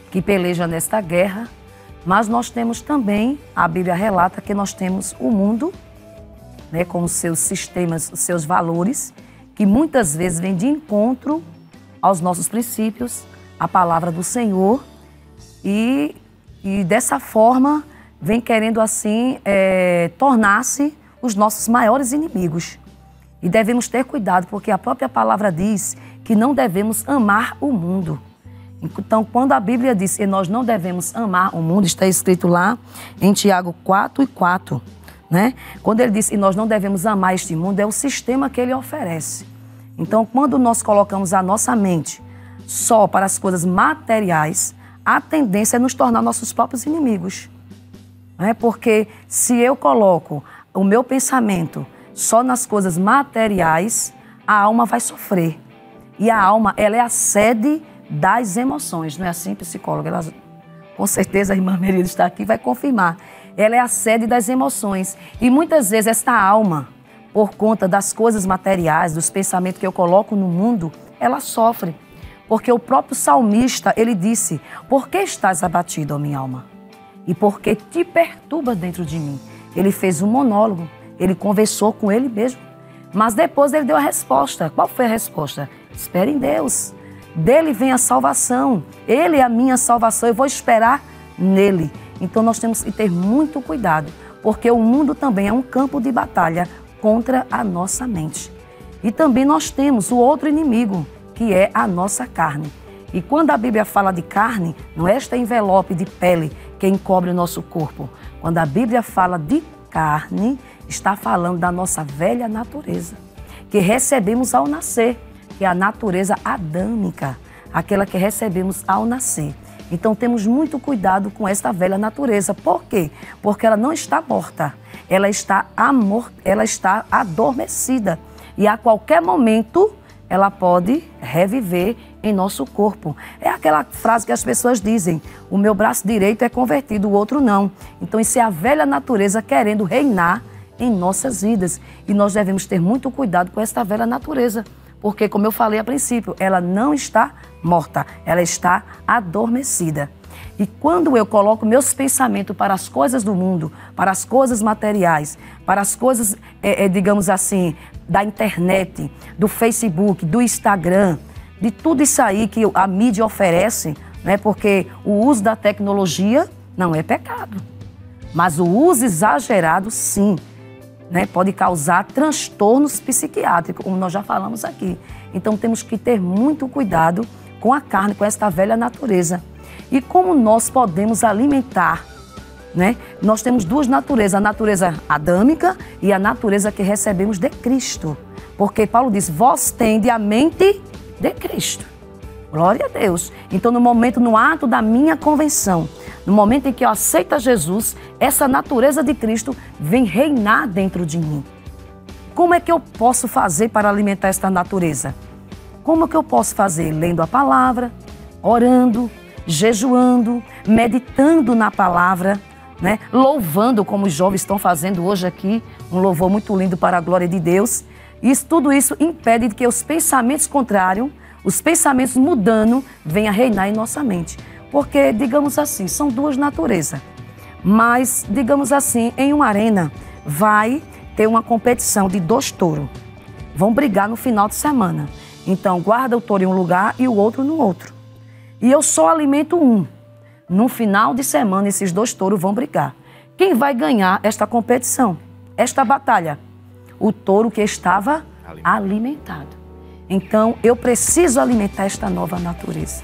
Speaker 4: que peleja nesta guerra, mas nós temos também, a Bíblia relata que nós temos o mundo, né, com os seus sistemas, os seus valores, que muitas vezes vem de encontro aos nossos princípios, à palavra do Senhor, e dessa forma vem querendo assim tornar-se os nossos maiores inimigos. E devemos ter cuidado, porque a própria palavra diz que não devemos amar o mundo. Então, quando a Bíblia diz que nós não devemos amar o mundo, está escrito lá em Tiago 4:4, né? Quando ele diz que nós não devemos amar este mundo, é o sistema que ele oferece. Então, quando nós colocamos a nossa mente só para as coisas materiais, a tendência é nos tornar nossos próprios inimigos. Né? Porque se eu coloco o meu pensamento só nas coisas materiais, a alma vai sofrer. E a alma, ela é a sede das emoções, não é assim, psicóloga? Ela, com certeza a irmã Merida está aqui, vai confirmar. Ela é a sede das emoções. E muitas vezes esta alma, por conta das coisas materiais, dos pensamentos que eu coloco no mundo, ela sofre. Porque o próprio salmista, ele disse, por que estás abatido, ó minha alma? E por que te perturba dentro de mim? Ele fez um monólogo, ele conversou com ele mesmo. Mas depois ele deu a resposta. Qual foi a resposta? Espere em Deus. Dele vem a salvação. Ele é a minha salvação. Eu vou esperar nele. Então nós temos que ter muito cuidado, porque o mundo também é um campo de batalha contra a nossa mente. E também nós temos o outro inimigo, que é a nossa carne. E quando a Bíblia fala de carne, não é este envelope de pele que encobre o nosso corpo. Quando a Bíblia fala de carne, está falando da nossa velha natureza, que recebemos ao nascer, que é a natureza adâmica, aquela que recebemos ao nascer. Então temos muito cuidado com esta velha natureza. Por quê? Porque ela não está morta, ela está adormecida. E a qualquer momento ela pode reviver em nosso corpo. É aquela frase que as pessoas dizem, o meu braço direito é convertido, o outro não. Então isso é a velha natureza querendo reinar em nossas vidas. E nós devemos ter muito cuidado com esta velha natureza. Porque, como eu falei a princípio, ela não está morta, ela está adormecida. E quando eu coloco meus pensamentos para as coisas do mundo, para as coisas materiais, para as coisas, digamos assim, da internet, do Facebook, do Instagram, de tudo isso aí que a mídia oferece, né? Porque o uso da tecnologia não é pecado, mas o uso exagerado, sim, né? Pode causar transtornos psiquiátricos, como nós já falamos aqui. Então temos que ter muito cuidado com a carne, com esta velha natureza. E como nós podemos alimentar, né? Nós temos duas naturezas, a natureza adâmica e a natureza que recebemos de Cristo. Porque Paulo diz, vós tende a mente de Cristo. Glória a Deus. Então no ato da minha convenção, no momento em que eu aceito a Jesus, essa natureza de Cristo vem reinar dentro de mim. Como é que eu posso fazer para alimentar esta natureza? Como é que eu posso fazer? Lendo a palavra, orando, jejuando, meditando na palavra, né? Louvando, como os jovens estão fazendo hoje aqui, um louvor muito lindo para a glória de Deus. Tudo isso impede que os pensamentos contrários, os pensamentos mudando, venham a reinar em nossa mente. Porque, digamos assim, são duas naturezas. Mas, digamos assim, em uma arena vai ter uma competição de 2 touros. Vão brigar no final de semana. Então, guarda o touro em um lugar e o outro no outro. E eu só alimento um. No final de semana, esses 2 touros vão brigar. Quem vai ganhar esta competição? Esta batalha? O touro que estava alimentado. Então, eu preciso alimentar esta nova natureza.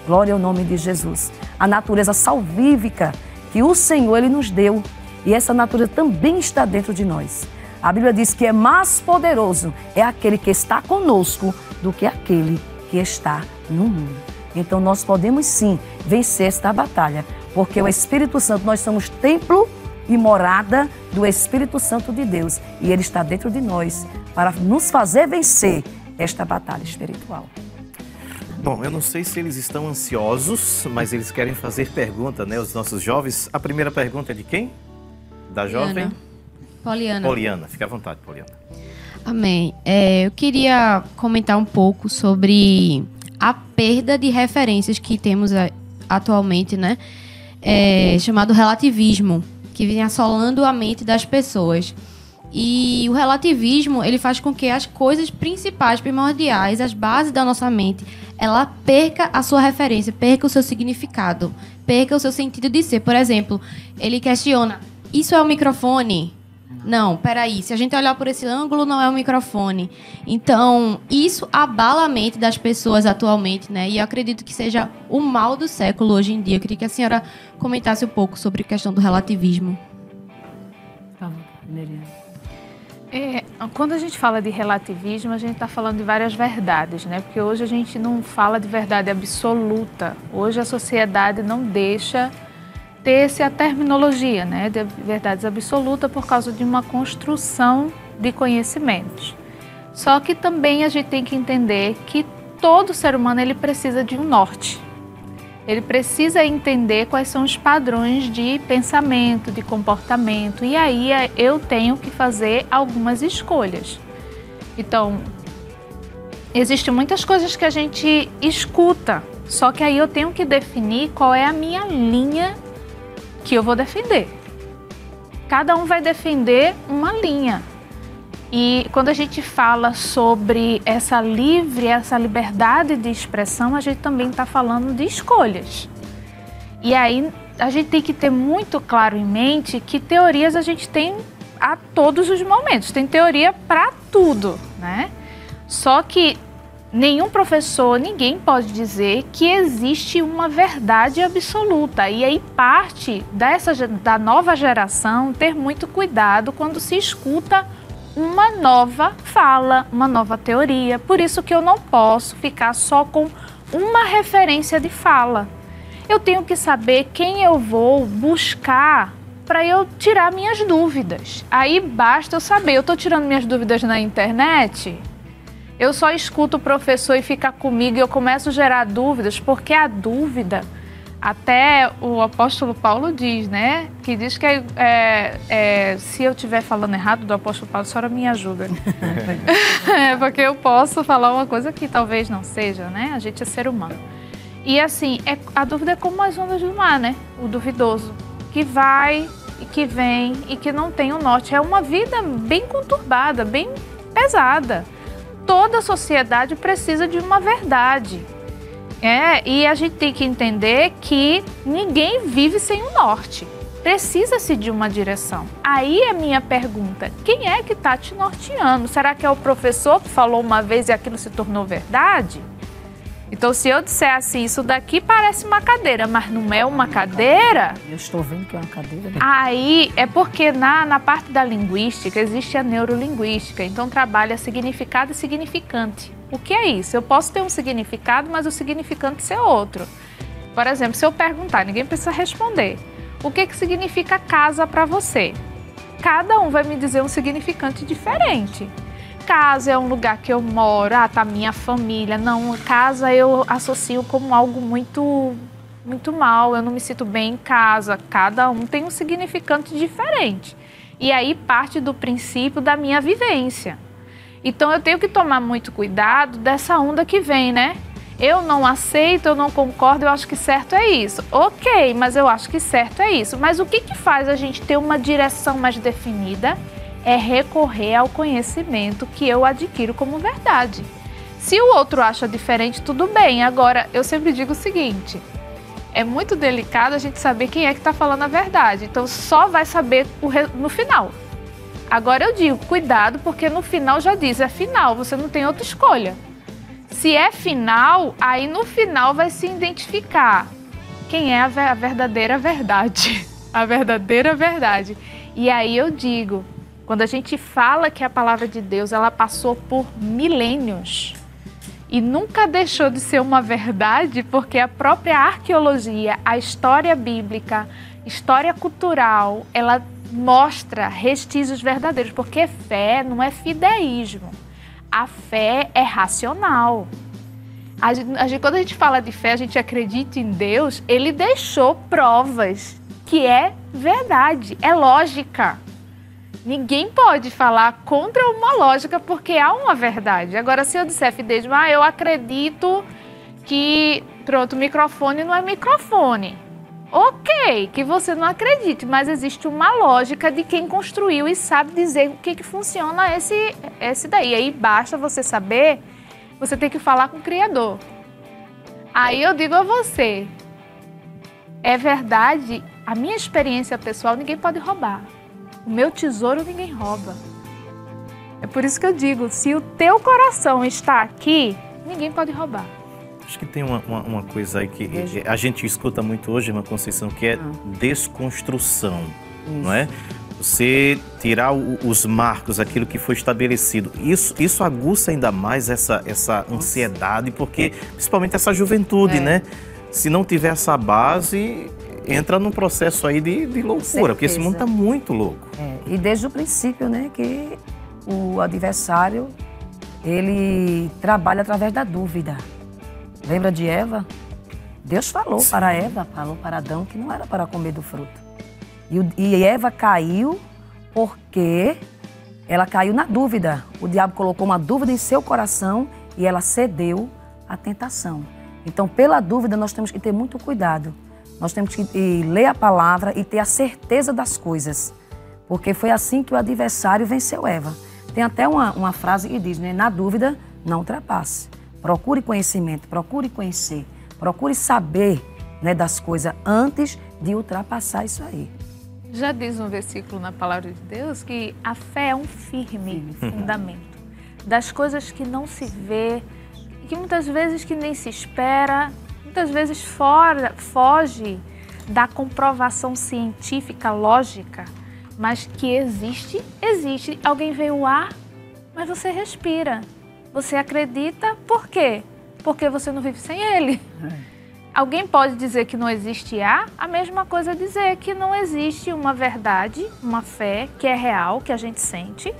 Speaker 4: Glória ao nome de Jesus. A natureza salvífica que o Senhor Ele nos deu. E essa natureza também está dentro de nós. A Bíblia diz que é mais poderoso é aquele que está conosco do que aquele que está no mundo. Então, nós podemos sim vencer esta batalha. Porque o Espírito Santo, nós somos templo e morada do Espírito Santo de Deus. E Ele está dentro de nós para nos fazer vencer esta batalha espiritual.
Speaker 2: Bom, eu não sei se eles estão ansiosos, mas eles querem fazer pergunta, né? Os nossos jovens. A primeira pergunta é de quem? Da jovem?
Speaker 1: Poliana.
Speaker 2: Poliana, fica à vontade, Poliana.
Speaker 5: Amém. Eu queria comentar um pouco sobre a perda de referências que temos atualmente, né? Chamado relativismo, que vem assolando a mente das pessoas. E o relativismo, ele faz com que as coisas principais, primordiais, as bases da nossa mente, ela perca a sua referência, perca o seu significado, perca o seu sentido de ser. Por exemplo, ele questiona, isso é um microfone? Não, peraí, se a gente olhar por esse ângulo, não é um microfone. Então, isso abala a mente das pessoas atualmente, né? E eu acredito que seja o mal do século hoje em dia. Eu queria que a senhora comentasse um pouco sobre a questão do relativismo.
Speaker 3: Quando a gente fala de relativismo, a gente está falando de várias verdades, né? Porque hoje a gente não fala de verdade absoluta. Hoje a sociedade não deixa ter a terminologia, né, de verdades absolutas por causa de uma construção de conhecimentos. Só que também a gente tem que entender que todo ser humano ele precisa de um norte. Ele precisa entender quais são os padrões de pensamento, de comportamento, e aí eu tenho que fazer algumas escolhas. Então, existem muitas coisas que a gente escuta, só que aí eu tenho que definir qual é a minha linha que eu vou defender. Cada um vai defender uma linha. E quando a gente fala sobre essa liberdade de expressão, a gente também está falando de escolhas. E aí a gente tem que ter muito claro em mente que teorias a gente tem a todos os momentos. Tem teoria para tudo, né? Só que nenhum professor, ninguém pode dizer que existe uma verdade absoluta. E aí parte da nova geração ter muito cuidado quando se escuta uma nova fala, uma nova teoria. Por isso que eu não posso ficar só com uma referência de fala. Eu tenho que saber quem eu vou buscar para eu tirar minhas dúvidas. Aí basta eu saber, eu estou tirando minhas dúvidas na internet? Eu só escuto o professor e fica comigo e eu começo a gerar dúvidas, porque a dúvida, até o apóstolo Paulo diz, né? Que diz que se eu estiver falando errado do apóstolo Paulo, a senhora me ajuda. Porque eu posso falar uma coisa que talvez não seja, né? A gente é ser humano. E assim, a dúvida é como as ondas do mar, né? O duvidoso, que vai e que vem e que não tem o norte. É uma vida bem conturbada, bem pesada. Toda a sociedade precisa de uma verdade. E a gente tem que entender que ninguém vive sem o norte. Precisa-se de uma direção. Aí é a minha pergunta, quem é que está te norteando? Será que é o professor que falou uma vez e aquilo se tornou verdade? Então, se eu disser assim, isso daqui parece uma cadeira, mas não é uma cadeira...
Speaker 4: Eu estou vendo que é uma cadeira.
Speaker 3: Aí é porque na parte da linguística existe a neurolinguística, então trabalha significado e significante. O que é isso? Eu posso ter um significado, mas o significante ser outro. Por exemplo, se eu perguntar, ninguém precisa responder. O que significa casa para você? Cada um vai me dizer um significante diferente. Casa é um lugar que eu moro, tá minha família. Não, casa eu associo como algo muito, muito mal, eu não me sinto bem em casa. Cada um tem um significante diferente. E aí parte do princípio da minha vivência. Então eu tenho que tomar muito cuidado dessa onda que vem, né? Eu não aceito, eu não concordo, eu acho que certo é isso. Ok, mas eu acho que certo é isso. Mas o que faz a gente ter uma direção mais definida é recorrer ao conhecimento que eu adquiro como verdade. Se o outro acha diferente, tudo bem. Agora, eu sempre digo o seguinte, é muito delicado a gente saber quem é que está falando a verdade. Então, só vai saber no final. Agora eu digo, cuidado, porque no final já diz, é final, você não tem outra escolha. Se é final, aí no final vai se identificar quem é a verdadeira verdade. A verdadeira verdade. E aí eu digo, quando a gente fala que a palavra de Deus, ela passou por milênios e nunca deixou de ser uma verdade, porque a própria arqueologia, a história bíblica, história cultural, ela mostra vestígios verdadeiros, porque fé não é fideísmo. A fé é racional. Quando a gente fala de fé, a gente acredita em Deus, ele deixou provas que é verdade, é lógica. Ninguém pode falar contra uma lógica porque há uma verdade. Agora, se eu disser fideísmo, eu acredito que, pronto, microfone não é microfone. Ok, que você não acredite, mas existe uma lógica de quem construiu e sabe dizer o que funciona esse daí. Aí basta você saber, você tem que falar com o Criador. Aí eu digo a você, é verdade, a minha experiência pessoal ninguém pode roubar. O meu tesouro ninguém rouba. É por isso que eu digo, se o teu coração está aqui, ninguém pode roubar.
Speaker 2: Acho que tem uma coisa aí que a gente escuta muito hoje, irmã Conceição, que é desconstrução, não é? Você tirar os marcos, aquilo que foi estabelecido. Isso aguça ainda mais essa ansiedade, porque principalmente essa juventude, né? Se não tiver essa base, entra num processo aí de loucura, porque esse mundo está muito louco.
Speaker 4: E desde o princípio, né, que o adversário, ele trabalha através da dúvida. Lembra de Eva? Deus falou para Eva, falou para Adão que não era para comer do fruto. E Eva caiu porque ela caiu na dúvida. O diabo colocou uma dúvida em seu coração e ela cedeu à tentação. Então, pela dúvida, nós temos que ter muito cuidado. Nós temos que ler a palavra e ter a certeza das coisas. Porque foi assim que o adversário venceu Eva. Tem até uma frase que diz, né? Na dúvida, não ultrapasse. Procure conhecimento, procure conhecer, procure saber, né, das coisas antes de ultrapassar isso aí.
Speaker 3: Já diz um versículo na palavra de Deus que a fé é um firme fundamento das coisas que não se vê, que muitas vezes que nem se espera, muitas vezes foge da comprovação científica, lógica, mas que existe. Alguém vê o ar, mas você respira. Você acredita, por quê? Porque você não vive sem ele. Alguém pode dizer que não existe ar, a mesma coisa é dizer que não existe uma verdade, uma fé que é real, que a gente sente.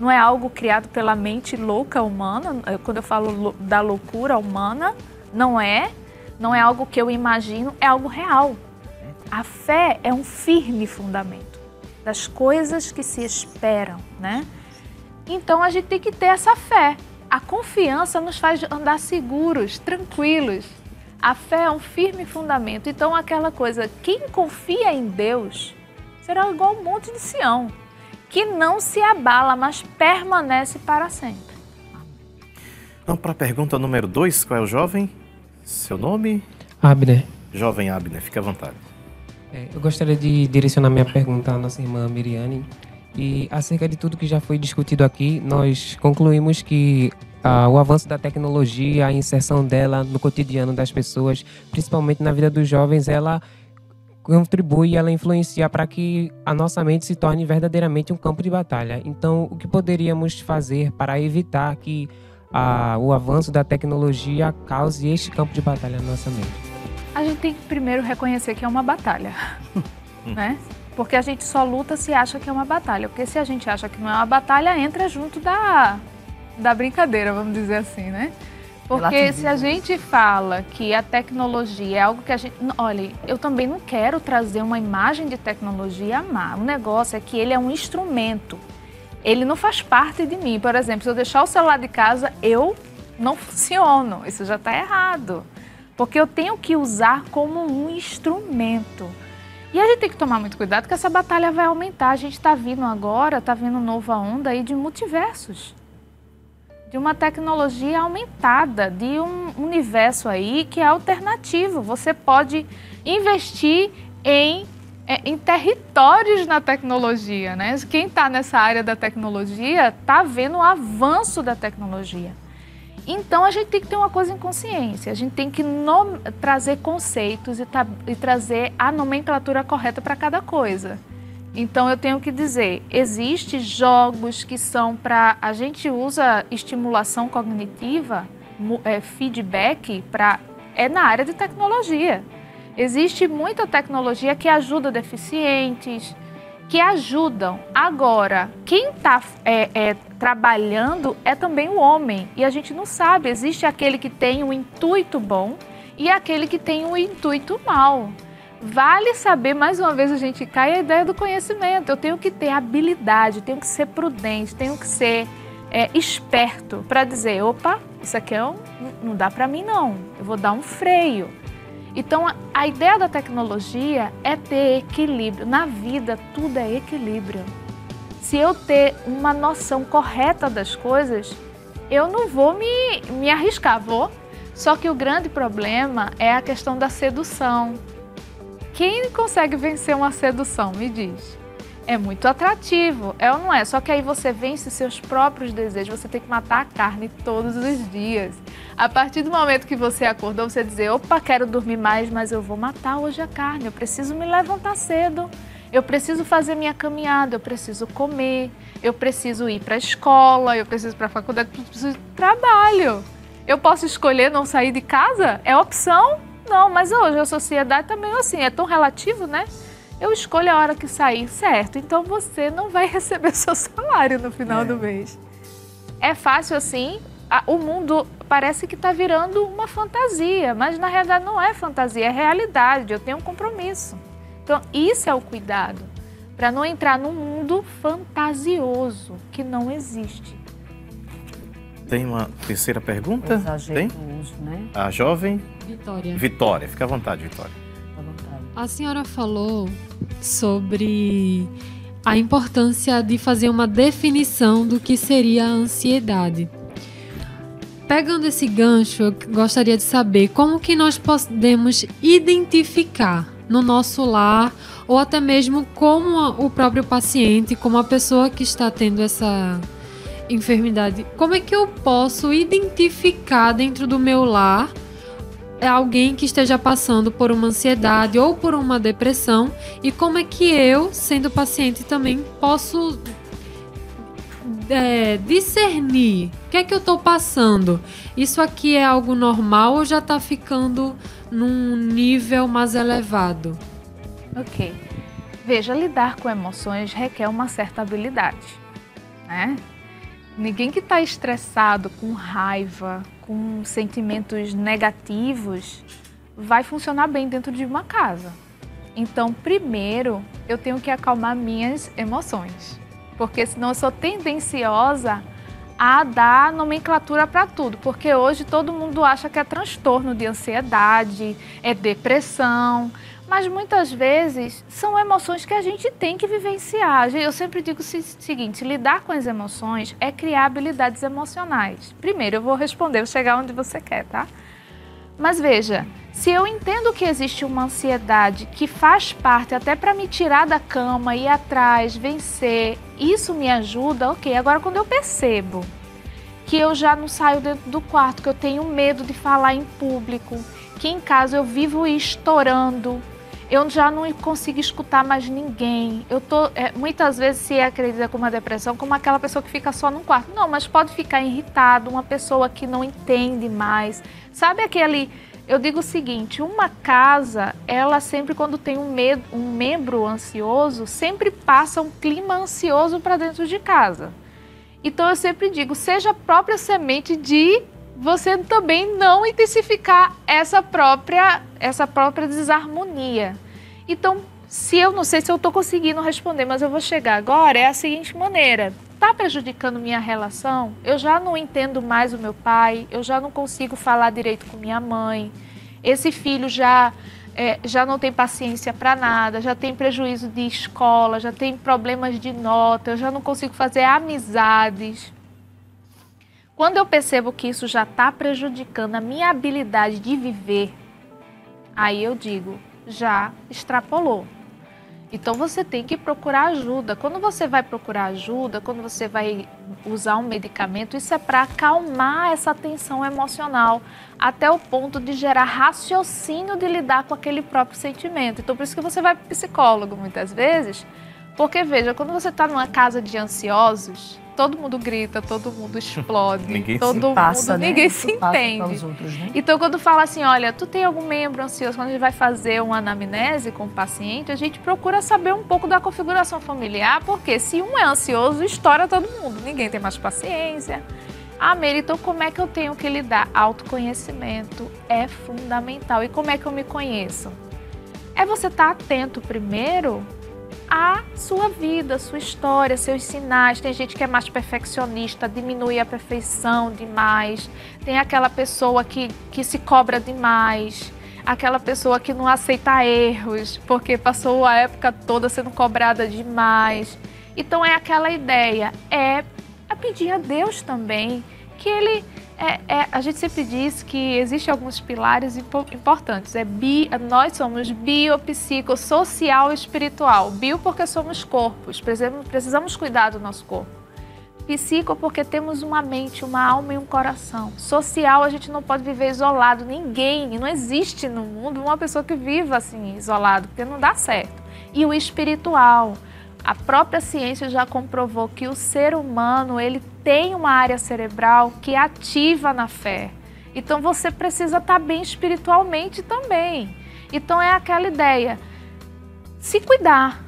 Speaker 3: Não é algo criado pela mente louca humana, quando eu falo da loucura humana, não é algo que eu imagino, é algo real. A fé é um firme fundamento das coisas que se esperam, né? Então a gente tem que ter essa fé. A confiança nos faz andar seguros, tranquilos. A fé é um firme fundamento. Então, aquela coisa, quem confia em Deus será igual ao Monte de Sião, que não se abala, mas permanece para sempre.
Speaker 2: Vamos para a pergunta número 2. Qual é o jovem? Seu nome?
Speaker 7: Abner.
Speaker 2: Jovem Abner, fique à vontade.
Speaker 7: Eu gostaria de direcionar minha pergunta à nossa irmã Miriane. E acerca de tudo que já foi discutido aqui, nós concluímos que o avanço da tecnologia, a inserção dela no cotidiano das pessoas, principalmente na vida dos jovens, ela contribui, ela influencia para que a nossa mente se torne verdadeiramente um campo de batalha. Então, o que poderíamos fazer para evitar que o avanço da tecnologia cause este campo de batalha na nossa mente?
Speaker 3: A gente tem que primeiro reconhecer que é uma batalha, né? Porque a gente só luta se acha que é uma batalha. Porque se a gente acha que não é uma batalha, entra junto da brincadeira, vamos dizer assim, né? Porque se a gente fala que a tecnologia é algo que a gente... Olha, eu também não quero trazer uma imagem de tecnologia má. O negócio é que ele é um instrumento. ele não faz parte de mim. Por exemplo, se eu deixar o celular de casa, eu não funciono. Isso já está errado. Porque eu tenho que usar como um instrumento. E a gente tem que tomar muito cuidado, que essa batalha vai aumentar. A gente está vindo agora, está vindo nova onda aí de multiversos. De uma tecnologia aumentada, de um universo aí que é alternativo. Você pode investir em territórios na tecnologia, né? Quem está nessa área da tecnologia está vendo o avanço da tecnologia. Então, a gente tem que ter uma coisa em consciência, a gente tem que trazer conceitos e trazer a nomenclatura correta para cada coisa. Então, eu tenho que dizer, existem jogos que são para... A gente usa estimulação cognitiva, feedback, na área de tecnologia. Existe muita tecnologia que ajuda deficientes, que ajudam. Agora, quem está trabalhando é também o homem. E a gente não sabe, existe aquele que tem um intuito bom e aquele que tem um intuito mau. Vale saber, mais uma vez a gente cai a ideia do conhecimento. Eu tenho que ter habilidade, tenho que ser prudente, tenho que ser esperto para dizer, opa, isso aqui não dá para mim não, eu vou dar um freio. Então, a ideia da tecnologia é ter equilíbrio. Na vida, tudo é equilíbrio. Se eu ter uma noção correta das coisas, eu não vou me arriscar, vou. Só que o grande problema é a questão da sedução. Quem consegue vencer uma sedução, me diz? É muito atrativo, é ou não é? Só que aí você vence seus próprios desejos, você tem que matar a carne todos os dias. A partir do momento que você acordou, você dizer, opa, quero dormir mais, mas eu vou matar hoje a carne, eu preciso me levantar cedo, eu preciso fazer minha caminhada, eu preciso comer, eu preciso ir para a escola, eu preciso ir para a faculdade, eu preciso de trabalho. Eu posso escolher não sair de casa? É opção? Não, mas hoje a sociedade também assim, é tão relativo, né? Eu escolho a hora que sair, certo, então você não vai receber seu salário no final do mês. É fácil assim, o mundo parece que está virando uma fantasia, mas na realidade não é fantasia, é realidade, eu tenho um compromisso. Então isso é o cuidado, para não entrar num mundo fantasioso que não existe.
Speaker 2: Tem uma terceira pergunta? Tem?
Speaker 4: Uso, né?
Speaker 2: A jovem?
Speaker 6: Vitória.
Speaker 2: Vitória, fica à vontade, Vitória.
Speaker 6: A senhora falou sobre a importância de fazer uma definição do que seria a ansiedade. Pegando esse gancho, eu gostaria de saber como que nós podemos identificar no nosso lar ou até mesmo como o próprio paciente, como a pessoa que está tendo essa enfermidade, como é que eu posso identificar dentro do meu lar alguém que esteja passando por uma ansiedade ou por uma depressão e como é que eu, sendo paciente, também posso discernir o que é que eu estou passando. Isso aqui é algo normal ou já está ficando num nível mais elevado?
Speaker 3: Ok. Veja, lidar com emoções requer uma certa habilidade, né? Ninguém que está estressado, com raiva, com sentimentos negativos, vai funcionar bem dentro de uma casa. Então, primeiro, eu tenho que acalmar minhas emoções, porque senão eu sou tendenciosa a dar nomenclatura para tudo, porque hoje todo mundo acha que é transtorno de ansiedade, é depressão, mas muitas vezes são emoções que a gente tem que vivenciar. Eu sempre digo o seguinte, lidar com as emoções é criar habilidades emocionais. Primeiro, eu vou responder, vou chegar onde você quer, tá? Mas veja, se eu entendo que existe uma ansiedade que faz parte até para me tirar da cama, ir atrás, vencer, isso me ajuda, ok. Agora, quando eu percebo que eu já não saio dentro do quarto, que eu tenho medo de falar em público, que em casa eu vivo estourando, eu já não consigo escutar mais ninguém. Eu tô, muitas vezes se acredita com uma depressão como aquela pessoa que fica só num quarto. Não, mas pode ficar irritado, uma pessoa que não entende mais. Sabe aquele... Eu digo o seguinte, uma casa, ela sempre quando tem um membro ansioso, sempre passa um clima ansioso para dentro de casa. Então eu sempre digo, seja a própria semente de você também não intensificar essa própria desarmonia. Então, se eu não sei se eu estou conseguindo responder, mas eu vou chegar agora, é a seguinte maneira. está prejudicando minha relação, eu já não entendo mais o meu pai, eu já não consigo falar direito com minha mãe, esse filho já não tem paciência para nada, já tem prejuízo de escola, já tem problemas de nota, eu já não consigo fazer amizades. Quando eu percebo que isso já está prejudicando a minha habilidade de viver, aí eu digo, já extrapolou. Então você tem que procurar ajuda. Quando você vai procurar ajuda, quando você vai usar um medicamento, isso é para acalmar essa tensão emocional, até o ponto de gerar raciocínio de lidar com aquele próprio sentimento. Então por isso que você vai para o psicólogo muitas vezes, porque veja, quando você está numa casa de ansiosos, todo mundo grita, todo mundo explode, ninguém se entende. Outros, né? Então, quando fala assim, olha, tu tem algum membro ansioso, quando a gente vai fazer uma anamnese com o paciente, a gente procura saber um pouco da configuração familiar, porque se um é ansioso, estoura todo mundo, ninguém tem mais paciência. Ah, Meire, então como é que eu tenho que lidar? Autoconhecimento é fundamental. E como é que eu me conheço? É você estar atento primeiro a sua vida, sua história, seus sinais. Tem gente que é mais perfeccionista, diminui a perfeição demais. Tem aquela pessoa que se cobra demais. Aquela pessoa que não aceita erros, porque passou a época toda sendo cobrada demais. Então é aquela ideia, é pedir a Deus também, que Ele... a gente sempre diz que existem alguns pilares importantes. Nós somos bio, psico, social e espiritual. Bio porque somos corpos, precisamos cuidar do nosso corpo. Psico porque temos uma mente, uma alma e um coração. Social, a gente não pode viver isolado. Ninguém, não existe no mundo uma pessoa que viva assim, isolado, porque não dá certo. E o espiritual. A própria ciência já comprovou que o ser humano, ele tem uma área cerebral que ativa na fé. Então você precisa estar bem espiritualmente também. Então é aquela ideia, se cuidar,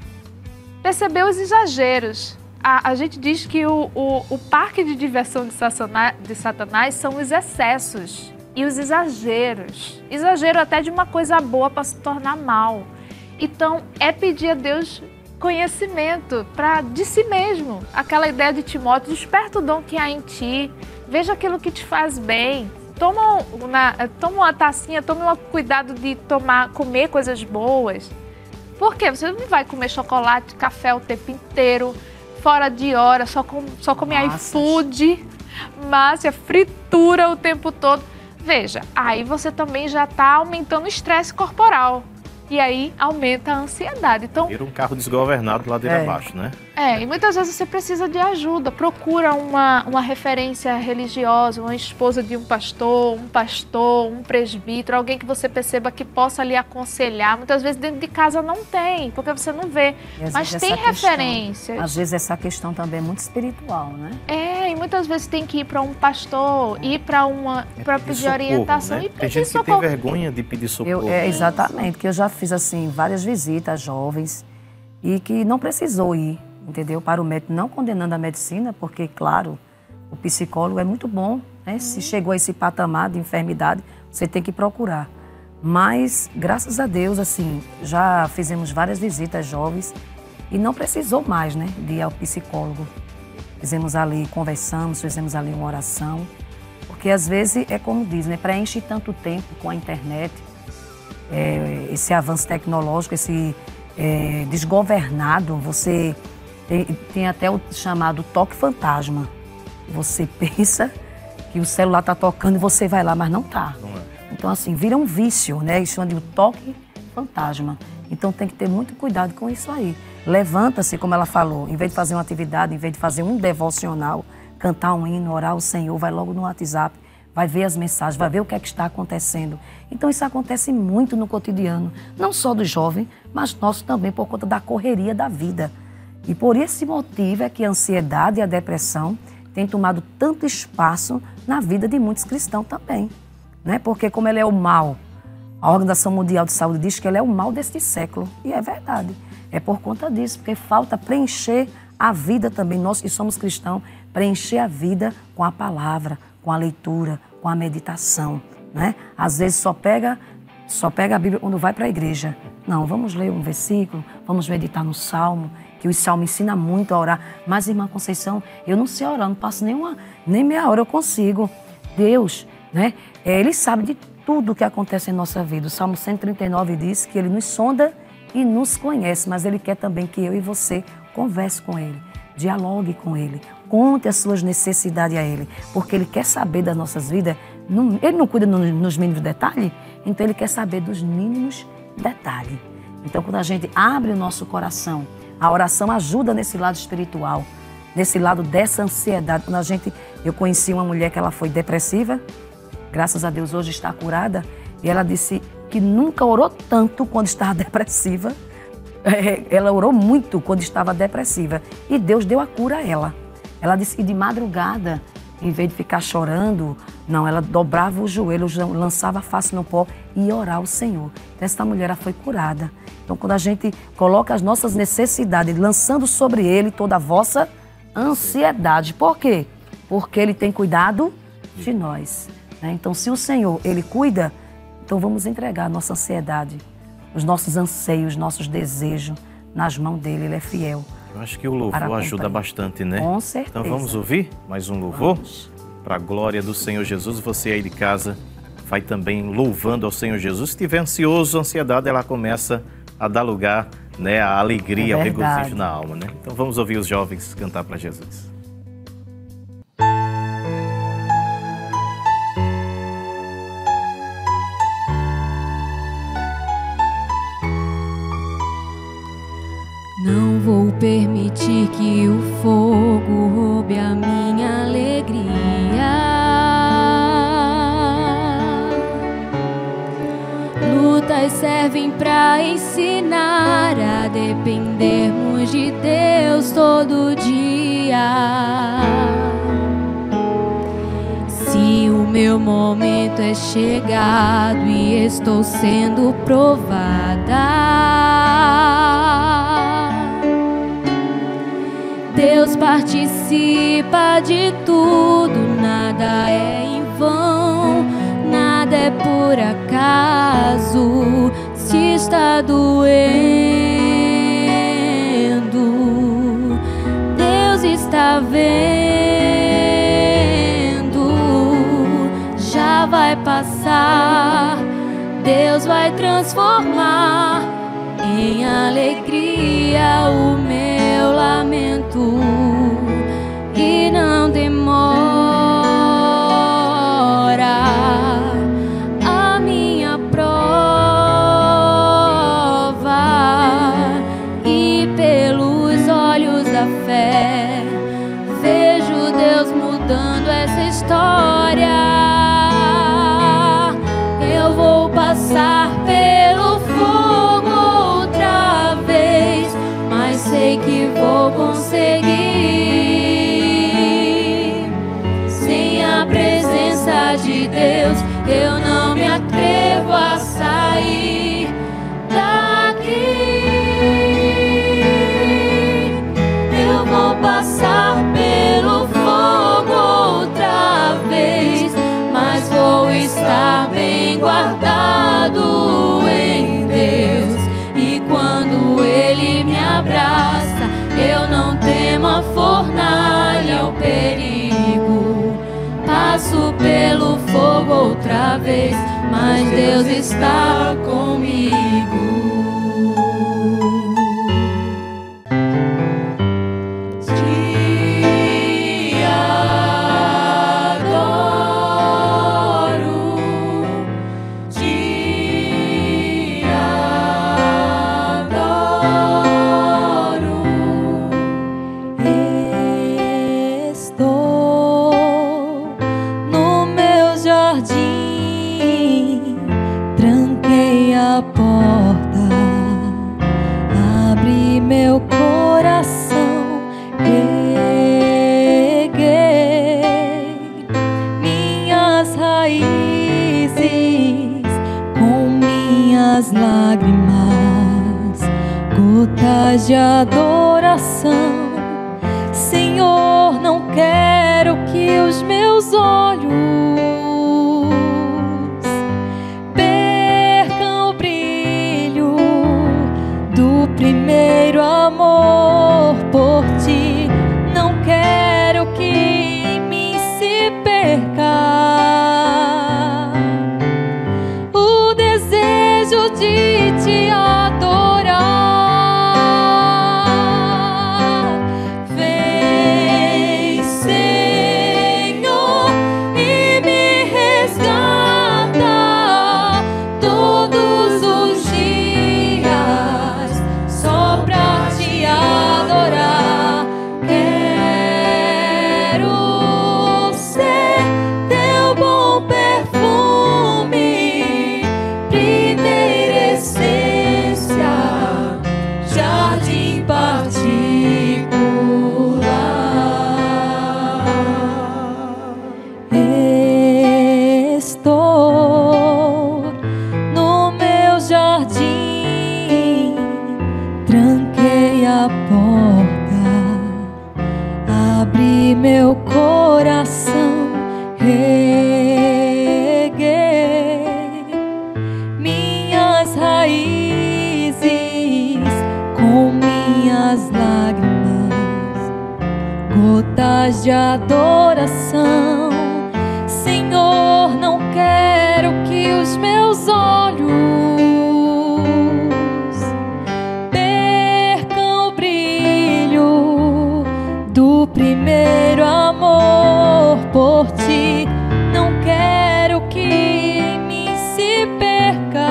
Speaker 3: perceber os exageros. A gente diz que o parque de diversão de Satanás são os excessos e os exageros. Exagero até de uma coisa boa para se tornar mal. Então é pedir a Deus conhecimento de si mesmo. Aquela ideia de Timóteo, desperta o dom que há em ti, veja aquilo que te faz bem, toma uma tacinha, tome um cuidado de comer coisas boas. Por quê? Você não vai comer chocolate, café o tempo inteiro, fora de hora, só comer iFood, massa, fritura o tempo todo. Veja, aí você também já está aumentando o estresse corporal. E aí aumenta a ansiedade. Então,
Speaker 2: vira um carro desgovernado ladeira abaixo, né?
Speaker 3: E muitas vezes você precisa de ajuda. Procura uma referência religiosa, uma esposa de um pastor, um presbítero, alguém que você perceba que possa lhe aconselhar. Muitas vezes dentro de casa não tem, porque você não vê. Mas tem referências.
Speaker 4: Às vezes essa questão também é muito espiritual, né?
Speaker 3: E muitas vezes tem que ir para um pastor, ir para pedir socorro, orientação, né? E pedir
Speaker 2: tem gente
Speaker 3: socorro.
Speaker 2: Que tem vergonha de pedir socorro.
Speaker 4: Exatamente, que eu já fiz assim várias visitas a jovens e que não precisou ir, entendeu? Para o médico, não condenando a medicina, porque, claro, o psicólogo é muito bom, né? Se chegou a esse patamar de enfermidade, você tem que procurar. Mas, graças a Deus, assim, já fizemos várias visitas jovens e não precisou mais, né, de ir ao psicólogo. Fizemos ali, conversamos, fizemos ali uma oração, porque às vezes é como diz, né, preenche tanto tempo com a internet, esse avanço tecnológico, esse desgovernado, você tem até o chamado toque fantasma. Você pensa que o celular está tocando e você vai lá, mas não está. Então, assim, vira um vício, né? Isso chama de toque fantasma. Então, tem que ter muito cuidado com isso aí. Levanta-se, como ela falou, em vez de fazer uma atividade, em vez de fazer um devocional, cantar um hino, orar ao Senhor, vai logo no WhatsApp, vai ver as mensagens, vai ver o que é que está acontecendo. Então, isso acontece muito no cotidiano, não só do jovem, mas nosso também, por conta da correria da vida. E por esse motivo é que a ansiedade e a depressão têm tomado tanto espaço na vida de muitos cristãos também. Né? Porque como ele é o mal, a Organização Mundial de Saúde diz que ele é o mal deste século. E é verdade. É por conta disso, porque falta preencher a vida também. Nós que somos cristãos, preencher a vida com a palavra, com a leitura, com a meditação. Né? Às vezes só pega a Bíblia quando vai para a igreja. Não, vamos ler um versículo, vamos meditar no Salmo. que o Salmo ensina muito a orar. Mas, irmã Conceição, eu não sei orar, não passo nem meia hora eu consigo. Deus, né? Ele sabe de tudo o que acontece em nossa vida. O Salmo 139 diz que Ele nos sonda e nos conhece, mas Ele quer também que eu e você converse com Ele, dialogue com Ele, conte as suas necessidades a Ele, porque Ele quer saber das nossas vidas. Ele não cuida nos mínimos detalhes, então Ele quer saber dos mínimos detalhes. Então, quando a gente abre o nosso coração, a oração ajuda nesse lado espiritual, nesse lado dessa ansiedade. Eu conheci uma mulher que ela foi depressiva, graças a Deus hoje está curada, e ela disse que nunca orou tanto quando estava depressiva. Ela orou muito quando estava depressiva e Deus deu a cura a ela. Ela disse que de madrugada, em vez de ficar chorando, não, ela dobrava os joelhos, lançava a face no pó e ia orar ao Senhor. Então, essa mulher ela foi curada. Então, quando a gente coloca as nossas necessidades, lançando sobre Ele toda a vossa ansiedade. Por quê? Porque Ele tem cuidado de nós, né? Então, se o Senhor, Ele cuida, então vamos entregar a nossa ansiedade, os nossos anseios, nossos desejos nas mãos dEle. Ele é fiel.
Speaker 2: Eu acho que o louvor ajuda bastante, né?
Speaker 4: Com certeza.
Speaker 2: Então vamos ouvir mais um louvor? Para a glória do Senhor Jesus. Você aí de casa vai também louvando ao Senhor Jesus. Se estiver ansioso, a ansiedade ela começa a dar lugar, né, à alegria, ao regozijo na alma, né? Então vamos ouvir os jovens cantar para Jesus.
Speaker 1: Não vou permitir que o fogo roube a minha alegria. Lutas servem para ensinar a dependermos de Deus todo dia. Se o meu momento é chegado e estou sendo provada, Deus participa de tudo, nada é em vão, nada é por acaso. Se está doendo, Deus está vendo, já vai passar, Deus vai transformar em alegria o meu lamento, e não demora a minha prova, e pelos olhos da fé vejo Deus mudando essa história. Eu vou passar pelo fogo outra vez, mas sei que vou conseguir. Sem a presença de Deus, eu não me atrevo a sair daqui. Eu vou passar pelo fogo outra vez, mas vou estar bem guardado em Deus. E quando Ele me abraça, eu não temo a fornalha, o perigo. Passo pelo fogo outra vez, mas Deus está comigo. De adoração, Senhor, não quero que os meus olhos percam o brilho do primeiro amor. sobre meu coração reguei minhas raízes com minhas lágrimas, gotas de adoração. Senhor, não quero que os meus olhos percam o brilho do primeiro amor por ti. Não quero que em mim se perca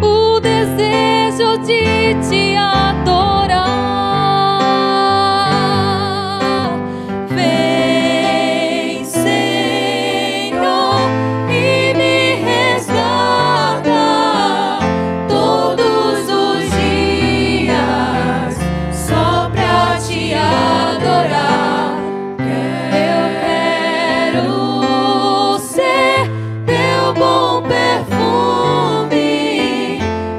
Speaker 1: o desejo de te adorar. Vem, Senhor, e me resgata todos os dias só pra te adorar. Eu quero ser teu bom perfume,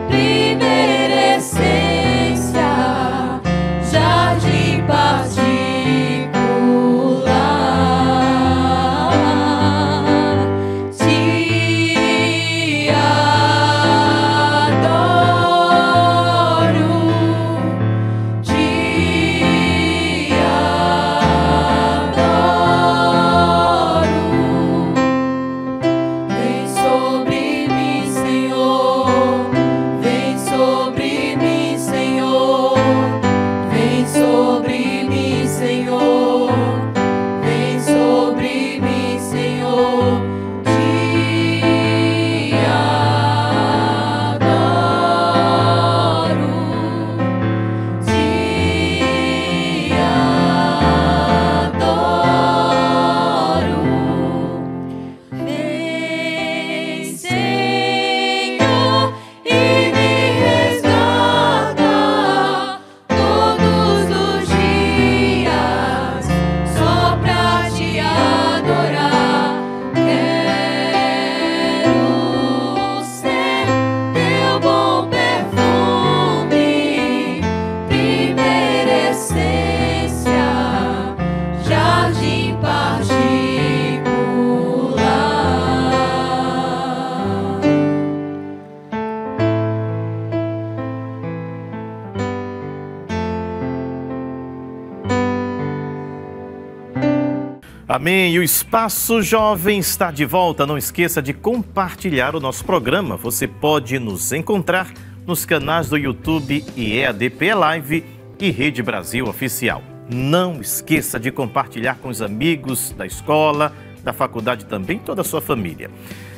Speaker 1: primeira essência, jardim particular. Te adoro, te adoro. Vem sobre mim, Senhor. Vem sobre mim, Senhor. Vem sobre mim, Senhor. Vem sobre mim, Senhor. Te adoro, te adoro. Vem, Senhor, e me resgata todos os dias só pra te adorar. Quero ser teu bom perfume, primeira essência, jardim particular.
Speaker 2: Amém. E o Espaço Jovem está de volta. Não esqueça de compartilhar o nosso programa. Você pode nos encontrar nos canais do YouTube e EADP Live e Rede Brasil Oficial. Não esqueça de compartilhar com os amigos da escola, da faculdade também, toda a sua família.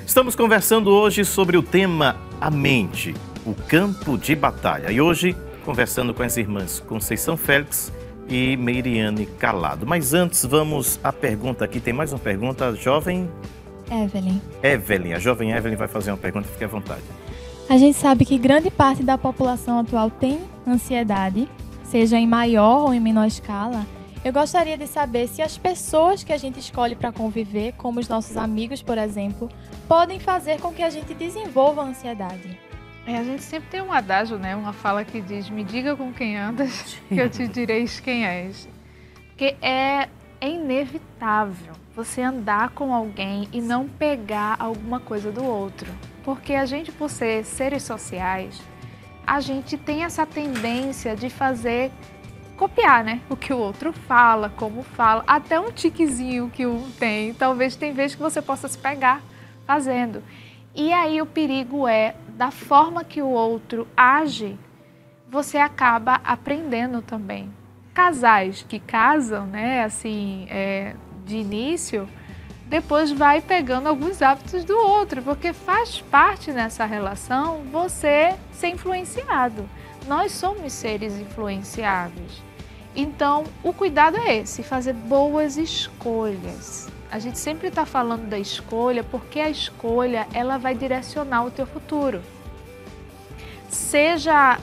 Speaker 2: Estamos conversando hoje sobre o tema A Mente, o campo de batalha. E hoje, conversando com as irmãs Conceição Félix e Meiriane Calado. Mas antes, vamos à pergunta aqui. Tem mais uma pergunta, a jovem
Speaker 8: Evelyn.
Speaker 2: A jovem Evelyn vai fazer uma pergunta, fique à vontade.
Speaker 8: A gente sabe que grande parte da população atual tem ansiedade, seja em maior ou em menor escala. Eu gostaria de saber se as pessoas que a gente escolhe para conviver, como os nossos amigos, por exemplo, podem fazer com que a gente desenvolva a ansiedade.
Speaker 3: A gente sempre tem um adágio, né? Uma fala que diz: me diga com quem andas, que eu te direis quem és. Porque é inevitável você andar com alguém e não pegar alguma coisa do outro. Porque a gente, por ser seres sociais, a gente tem essa tendência de copiar, né? O que o outro fala, como fala, até um tiquezinho que um tem. Talvez tem vezes que você possa se pegar fazendo. E aí o perigo é, da forma que o outro age, você acaba aprendendo também. Casais que casam, né, assim, de início, depois vai pegando alguns hábitos do outro, porque faz parte nessa relação você ser influenciado. Nós somos seres influenciáveis. Então, o cuidado é esse, fazer boas escolhas. A gente sempre está falando da escolha, porque a escolha ela vai direcionar o teu futuro. Seja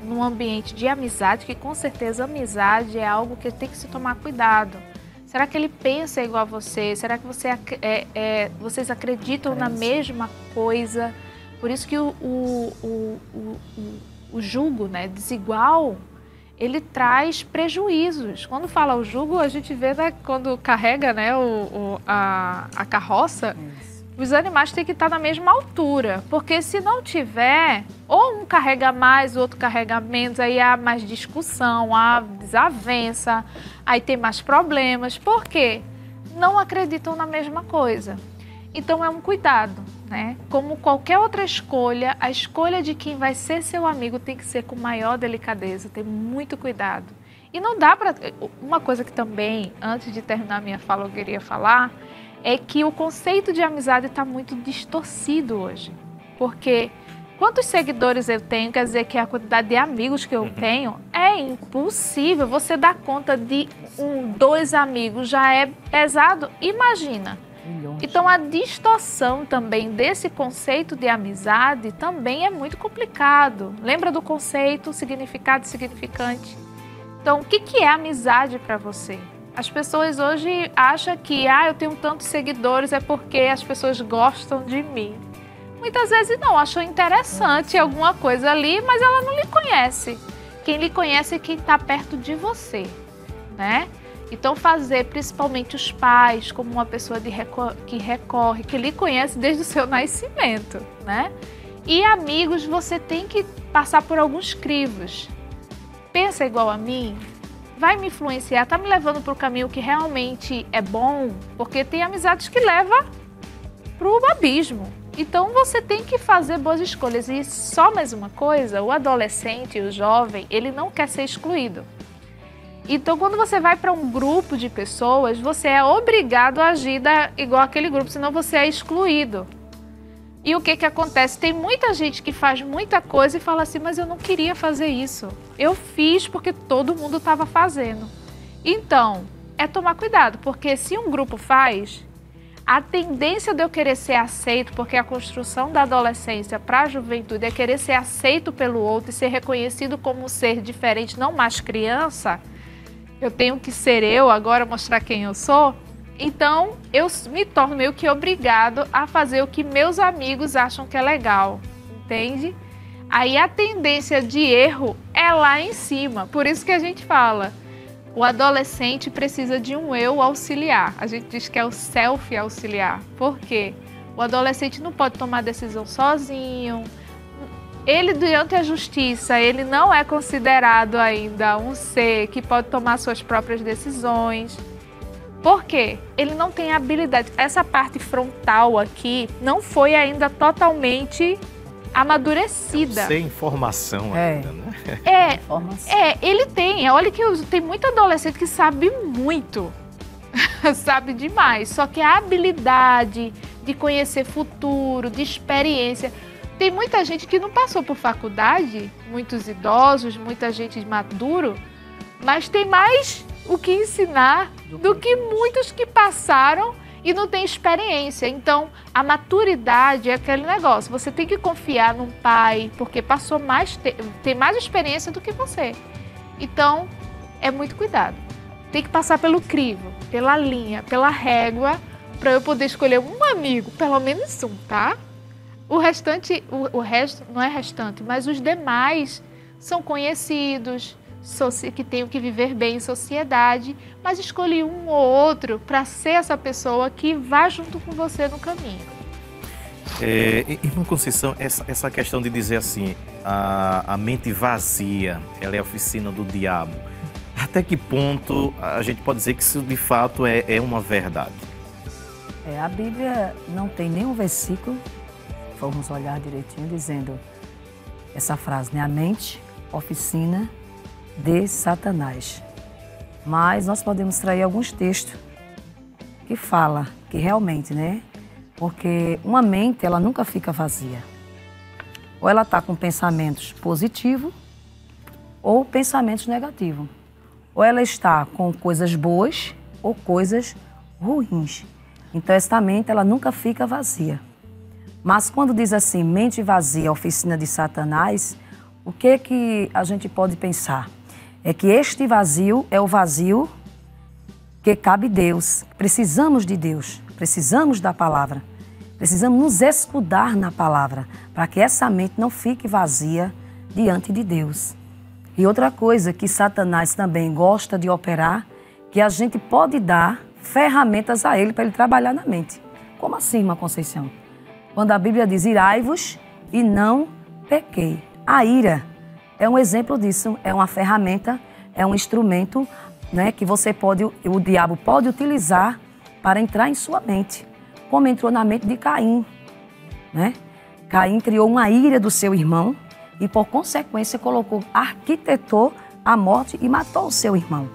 Speaker 3: num ambiente de amizade, que com certeza amizade é algo que tem que se tomar cuidado. Será que ele pensa igual a você? Será que vocês acreditam na mesma coisa? Por isso que o jugo, né, desigual, ele traz prejuízos. Quando fala o jugo, a gente vê, né, quando carrega, né, a carroça, os animais têm que estar na mesma altura, porque se não tiver, ou um carrega mais, o outro carrega menos, aí há mais discussão, há desavença, aí tem mais problemas. Por quê? Não acreditam na mesma coisa. Então é um cuidado, né? Como qualquer outra escolha, a escolha de quem vai ser seu amigo tem que ser com maior delicadeza, ter muito cuidado. E não dá para... Uma coisa que também, antes de terminar minha fala, eu queria falar, é que o conceito de amizade está muito distorcido hoje. Porque quantos seguidores eu tenho, quer dizer que a quantidade de amigos que eu tenho, é impossível. Você dar conta de 2 amigos já é pesado. Imagina. Então a distorção também desse conceito de amizade também é muito complicado. Lembra do conceito, significado e significante? Então o que é amizade para você? As pessoas hoje acham que eu tenho tantos seguidores é porque as pessoas gostam de mim. Muitas vezes não, acham interessante alguma coisa ali, mas ela não lhe conhece. Quem lhe conhece é quem está perto de você, né? Então fazer principalmente os pais como uma pessoa que recorre, que lhe conhece desde o seu nascimento, né? E amigos, você tem que passar por alguns crivos. Pensa igual a mim? Vai me influenciar, tá me levando para o caminho que realmente é bom, porque tem amizades que levam para o abismo. Então você tem que fazer boas escolhas. E só mais uma coisa, o adolescente, o jovem, ele não quer ser excluído. Então quando você vai para um grupo de pessoas, você é obrigado a agir igual aquele grupo, senão você é excluído. E o que acontece? Tem muita gente que faz muita coisa e fala assim, mas eu não queria fazer isso. Eu fiz porque todo mundo estava fazendo. Então, é tomar cuidado, porque se um grupo faz, a tendência de eu querer ser aceito, porque a construção da adolescência para a juventude é querer ser aceito pelo outro e ser reconhecido como um ser diferente, não mais criança, eu tenho que ser eu agora, mostrar quem eu sou. Então, eu me torno meio que obrigado a fazer o que meus amigos acham que é legal, entende? Aí a tendência de erro é lá em cima. Por isso que a gente fala, o adolescente precisa de um eu auxiliar. A gente diz que é o self auxiliar. Por quê? O adolescente não pode tomar decisão sozinho. Ele, diante da justiça, ele não é considerado ainda um ser que pode tomar suas próprias decisões. Por quê? Ele não tem habilidade. Essa parte frontal aqui não foi ainda totalmente amadurecida.
Speaker 2: Sem informação ainda, né?
Speaker 3: Ele tem. Olha que tem muito adolescente que sabe muito. Sabe demais. Só que a habilidade de conhecer futuro, de experiência... Tem muita gente que não passou por faculdade, muitos idosos, muita gente maduro, mas tem mais o que ensinar do que muitos que passaram e não têm experiência. Então, a maturidade é aquele negócio. Você tem que confiar num pai, porque passou tem mais experiência do que você. Então, é muito cuidado. Tem que passar pelo crivo, pela linha, pela régua, para eu poder escolher um amigo, pelo menos um, tá? O restante, o resto não é restante, mas os demais são conhecidos, que tenham que viver bem em sociedade, mas escolhe um ou outro para ser essa pessoa que vai junto com você no caminho.
Speaker 2: Irmã Conceição, essa questão de dizer assim, a mente vazia, ela é a oficina do diabo. Até que ponto a gente pode dizer que isso de fato é uma verdade?
Speaker 4: A Bíblia não tem nenhum versículo, vamos olhar direitinho, dizendo essa frase, né? A mente, oficina de Satanás. Mas nós podemos trazer alguns textos que falam que realmente, né? Porque uma mente, ela nunca fica vazia. Ou ela está com pensamentos positivos ou pensamentos negativos. Ou ela está com coisas boas ou coisas ruins. Então, essa mente, ela nunca fica vazia. Mas quando diz assim, mente vazia, oficina de Satanás, o que a gente pode pensar? É que este vazio é o vazio que cabe a Deus. Precisamos de Deus, precisamos da palavra. Precisamos nos escudar na palavra, para que essa mente não fique vazia diante de Deus. E outra coisa que Satanás também gosta de operar, que a gente pode dar ferramentas a ele para ele trabalhar na mente. Como assim, irmã Conceição? Quando a Bíblia diz, irai-vos e não pequei. A ira é um exemplo disso, é uma ferramenta, é um instrumento, né, que o diabo pode utilizar para entrar em sua mente, como entrou na mente de Caim, né? Caim criou uma ira do seu irmão e, por consequência, arquitetou a morte e matou o seu irmão.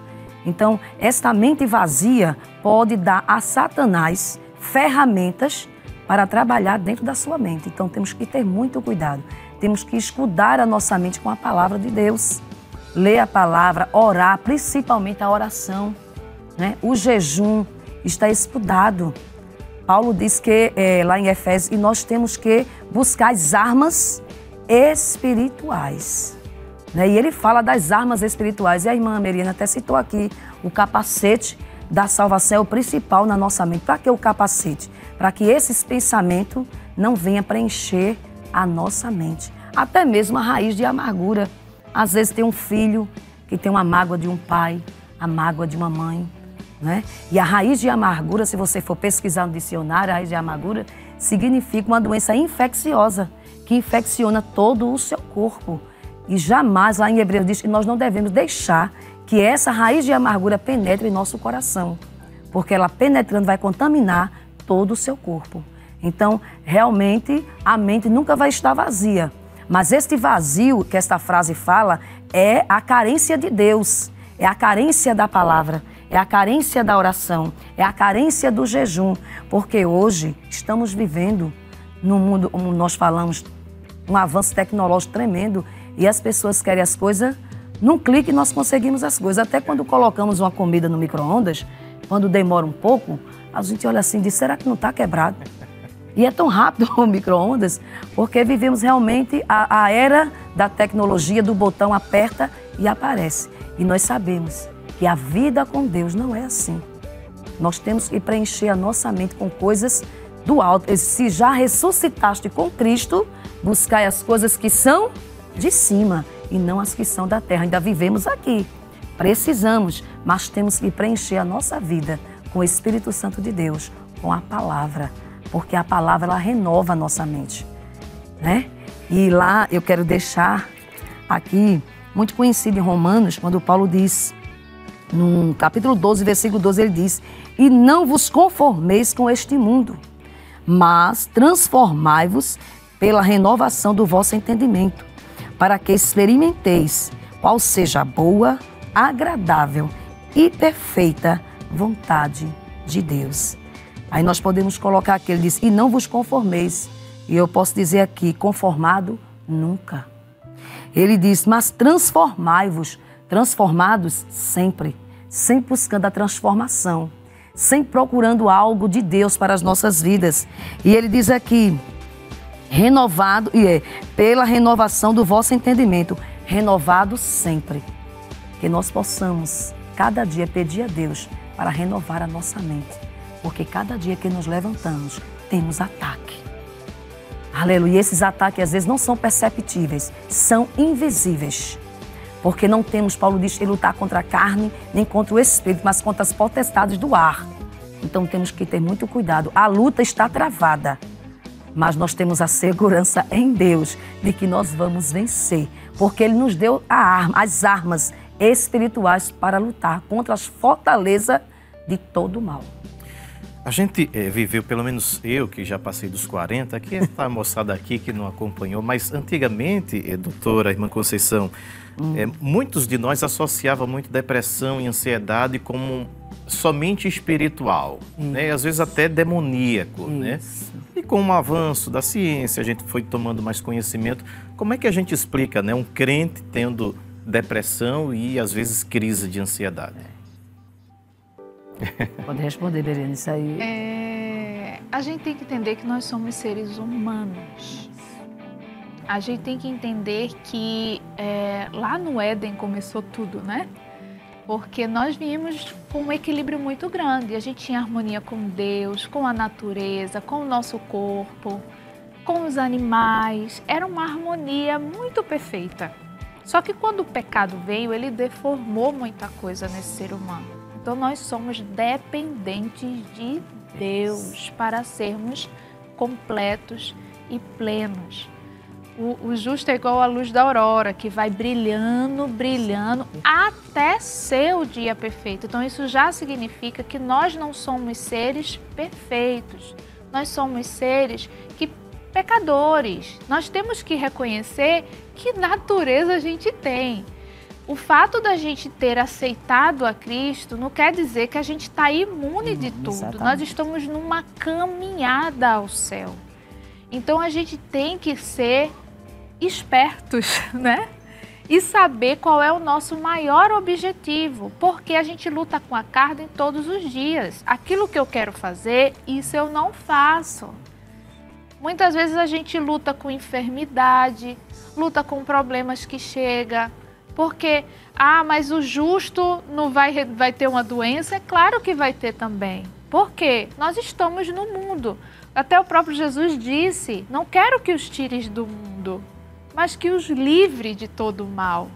Speaker 4: Então, esta mente vazia pode dar a Satanás ferramentas para trabalhar dentro da sua mente. Então, temos que ter muito cuidado. Temos que escudar a nossa mente com a palavra de Deus. Ler a palavra, orar, principalmente a oração, né? O jejum está escudado. Paulo diz que, lá em Efésios, e nós temos que buscar as armas espirituais. Né? E ele fala das armas espirituais. E a irmã Meriana até citou aqui o capacete da salvação, é o principal na nossa mente. Para que o capacete? Para que esses pensamentos não venham preencher a nossa mente. Até mesmo a raiz de amargura. Às vezes tem um filho que tem uma mágoa de um pai, a mágoa de uma mãe. Né? E a raiz de amargura, se você for pesquisar no dicionário, a raiz de amargura significa uma doença infecciosa que infecciona todo o seu corpo. E jamais, lá em Hebreus diz que nós não devemos deixar que essa raiz de amargura penetre em nosso coração, porque ela penetrando vai contaminar todo o seu corpo. Então, realmente, a mente nunca vai estar vazia. Mas este vazio que esta frase fala é a carência de Deus, é a carência da palavra, é a carência da oração, é a carência do jejum. Porque hoje estamos vivendo num mundo, como nós falamos, um avanço tecnológico tremendo e as pessoas querem as coisas, num clique nós conseguimos as coisas. Até quando colocamos uma comida no micro-ondas, quando demora um pouco, a gente olha assim e diz, será que não está quebrado? E é tão rápido o micro-ondas, porque vivemos realmente a era da tecnologia, do botão aperta e aparece. E nós sabemos que a vida com Deus não é assim. Nós temos que preencher a nossa mente com coisas do alto. Se já ressuscitaste com Cristo, buscai as coisas que são de cima e não as que são da terra. Ainda vivemos aqui, precisamos, mas temos que preencher a nossa vida com o Espírito Santo de Deus, com a palavra, porque a palavra ela renova a nossa mente, né? E lá eu quero deixar aqui, muito conhecido em Romanos, quando Paulo diz, no capítulo 12, versículo 12, ele diz, e não vos conformeis com este mundo, mas transformai-vos pela renovação do vosso entendimento, para que experimenteis qual seja a boa, agradável e perfeita vontade de Deus. Aí nós podemos colocar aqui, ele diz, e não vos conformeis. E eu posso dizer aqui, conformado, nunca. Ele diz, mas transformai-vos, transformados sempre, sempre buscando a transformação, sempre procurando algo de Deus para as nossas vidas. E ele diz aqui, renovado, pela renovação do vosso entendimento, renovado sempre. Que nós possamos, cada dia, pedir a Deus para renovar a nossa mente. Porque cada dia que nos levantamos, temos ataque. Aleluia. E esses ataques, às vezes, não são perceptíveis, são invisíveis. Porque não temos, Paulo diz, que lutar contra a carne, nem contra o espírito, mas contra as potestades do ar. Então, temos que ter muito cuidado. A luta está travada, mas nós temos a segurança em Deus de que nós vamos vencer. Porque Ele nos deu as armas espirituais para lutar contra as fortalezas de todo o mal.
Speaker 2: A gente viveu, pelo menos eu que já passei dos 40, aqui está a moçada aqui que não acompanhou, mas antigamente, doutora, irmã Conceição, muitos de nós associavam muito depressão e ansiedade como somente espiritual, né? Às vezes até demoníaco, né? E com o avanço da ciência, a gente foi tomando mais conhecimento. Como é que a gente explica, né, um crente tendo depressão e às vezes crise de ansiedade?
Speaker 4: Pode responder, Berenice, isso aí.
Speaker 3: A gente tem que entender que nós somos seres humanos. A gente tem que entender que lá no Éden começou tudo, né? Porque nós viemos com um equilíbrio muito grande. A gente tinha harmonia com Deus, com a natureza, com o nosso corpo, com os animais. Era uma harmonia muito perfeita. Só que quando o pecado veio, ele deformou muita coisa nesse ser humano. Então nós somos dependentes de Deus para sermos completos e plenos. O justo é igual à luz da aurora, que vai brilhando, brilhando, até ser o dia perfeito. Então isso já significa que nós não somos seres perfeitos. Nós somos seres pecadores. Nós temos que reconhecer que natureza a gente tem. O fato da gente ter aceitado a Cristo não quer dizer que a gente está imune de tudo. Exatamente. Nós estamos numa caminhada ao céu. Então a gente tem que ser espertos, né? E saber qual é o nosso maior objetivo, porque a gente luta com a carne todos os dias. Aquilo que eu quero fazer, isso eu não faço. Muitas vezes a gente luta com enfermidade, luta com problemas que chegam, porque, mas o justo não vai ter uma doença? É claro que vai ter também. Por quê? Nós estamos no mundo. Até o próprio Jesus disse, não quero que os tires do mundo, mas que os livre de todo o mal.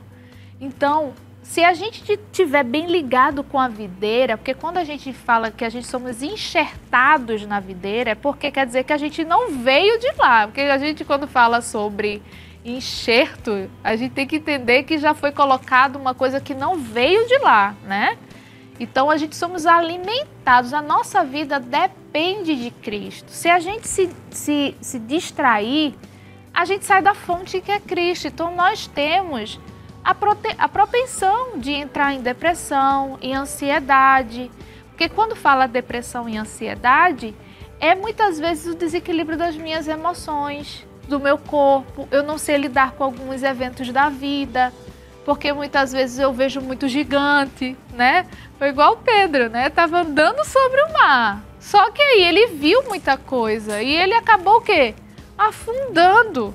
Speaker 3: Então, se a gente estiver bem ligado com a videira, porque quando a gente fala que a gente somos enxertados na videira, é porque quer dizer que a gente não veio de lá. Porque a gente, quando fala sobre enxerto, a gente tem que entender que já foi colocado uma coisa que não veio de lá, né? Então, a gente somos alimentados, a nossa vida depende de Cristo. Se a gente se distrair, a gente sai da fonte que é Cristo. Então, nós temos a propensão de entrar em depressão, em ansiedade. Porque quando fala depressão e ansiedade, é muitas vezes o desequilíbrio das minhas emoções, do meu corpo. Eu não sei lidar com alguns eventos da vida, porque muitas vezes eu vejo muito gigante, né? Foi igual o Pedro, né? Estava andando sobre o mar. Só que aí ele viu muita coisa e ele acabou o quê? Afundando.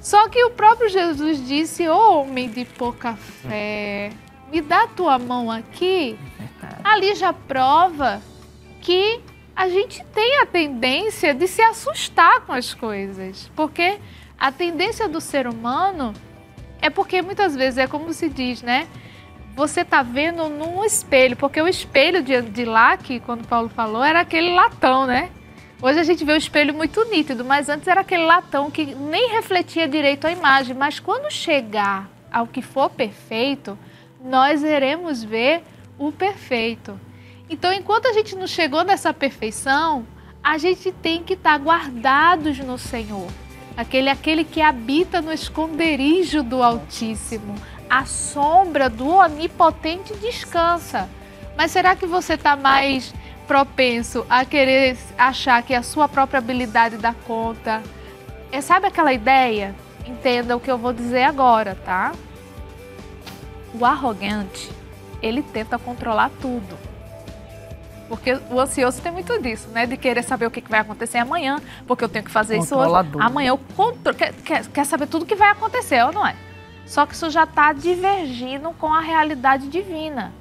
Speaker 3: Só que o próprio Jesus disse, homem de pouca fé, me dá a tua mão aqui. Ali já prova que a gente tem a tendência de se assustar com as coisas. Porque a tendência do ser humano é porque muitas vezes é como se diz, né? Você está vendo num espelho, porque o espelho de lá, que quando Paulo falou, era aquele latão, né? Hoje a gente vê o espelho muito nítido, mas antes era aquele latão que nem refletia direito a imagem. Mas quando chegar ao que for perfeito, nós iremos ver o perfeito. Então, enquanto a gente não chegou nessa perfeição, a gente tem que estar guardados no Senhor. Aquele que habita no esconderijo do Altíssimo. A sombra do Onipotente descansa. Mas será que você está mais propenso a querer achar que a sua própria habilidade dá conta? Sabe aquela ideia? Entenda o que eu vou dizer agora, tá? O arrogante, ele tenta controlar tudo. Porque o ansioso tem muito disso, né? De querer saber o que vai acontecer amanhã, porque eu tenho que fazer isso hoje. Amanhã eu quer saber tudo o que vai acontecer, ou não é? Só que isso já está divergindo com a realidade divina.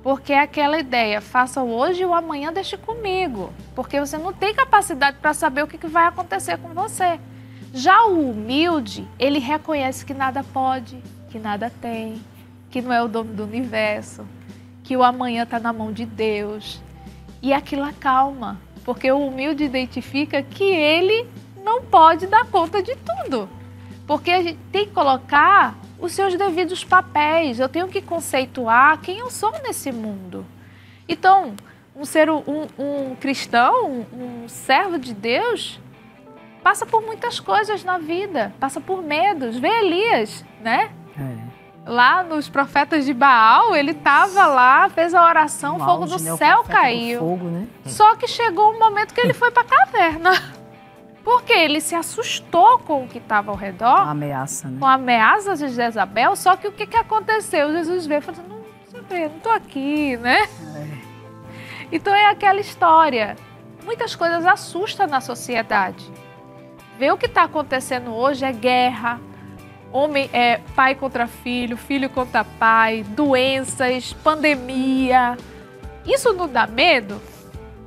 Speaker 3: Porque é aquela ideia, faça o hoje e o amanhã deixe comigo. Porque você não tem capacidade para saber o que vai acontecer com você. Já o humilde, ele reconhece que nada pode, que nada tem, que não é o dono do universo, que o amanhã está na mão de Deus. E aquilo acalma, porque o humilde identifica que ele não pode dar conta de tudo. Porque a gente tem que colocar os seus devidos papéis. Eu tenho que conceituar quem eu sou nesse mundo. Então, um cristão, um servo de Deus, passa por muitas coisas na vida, passa por medos. Vê Elias, né? Lá nos profetas de Baal, ele estava lá, fez a oração, o fogo do céu caiu. Fogo, né? Só que chegou um momento que ele foi para a caverna. Porque ele se assustou com o que estava ao redor. Com a
Speaker 4: ameaça, né?
Speaker 3: Com a ameaça de Jezabel. Só que o que aconteceu? Jesus veio e falou, não estou aqui, né? Então é aquela história. Muitas coisas assustam na sociedade. Ver o que está acontecendo hoje é guerra. Homem, pai contra filho, filho contra pai, doenças, pandemia. Isso não dá medo?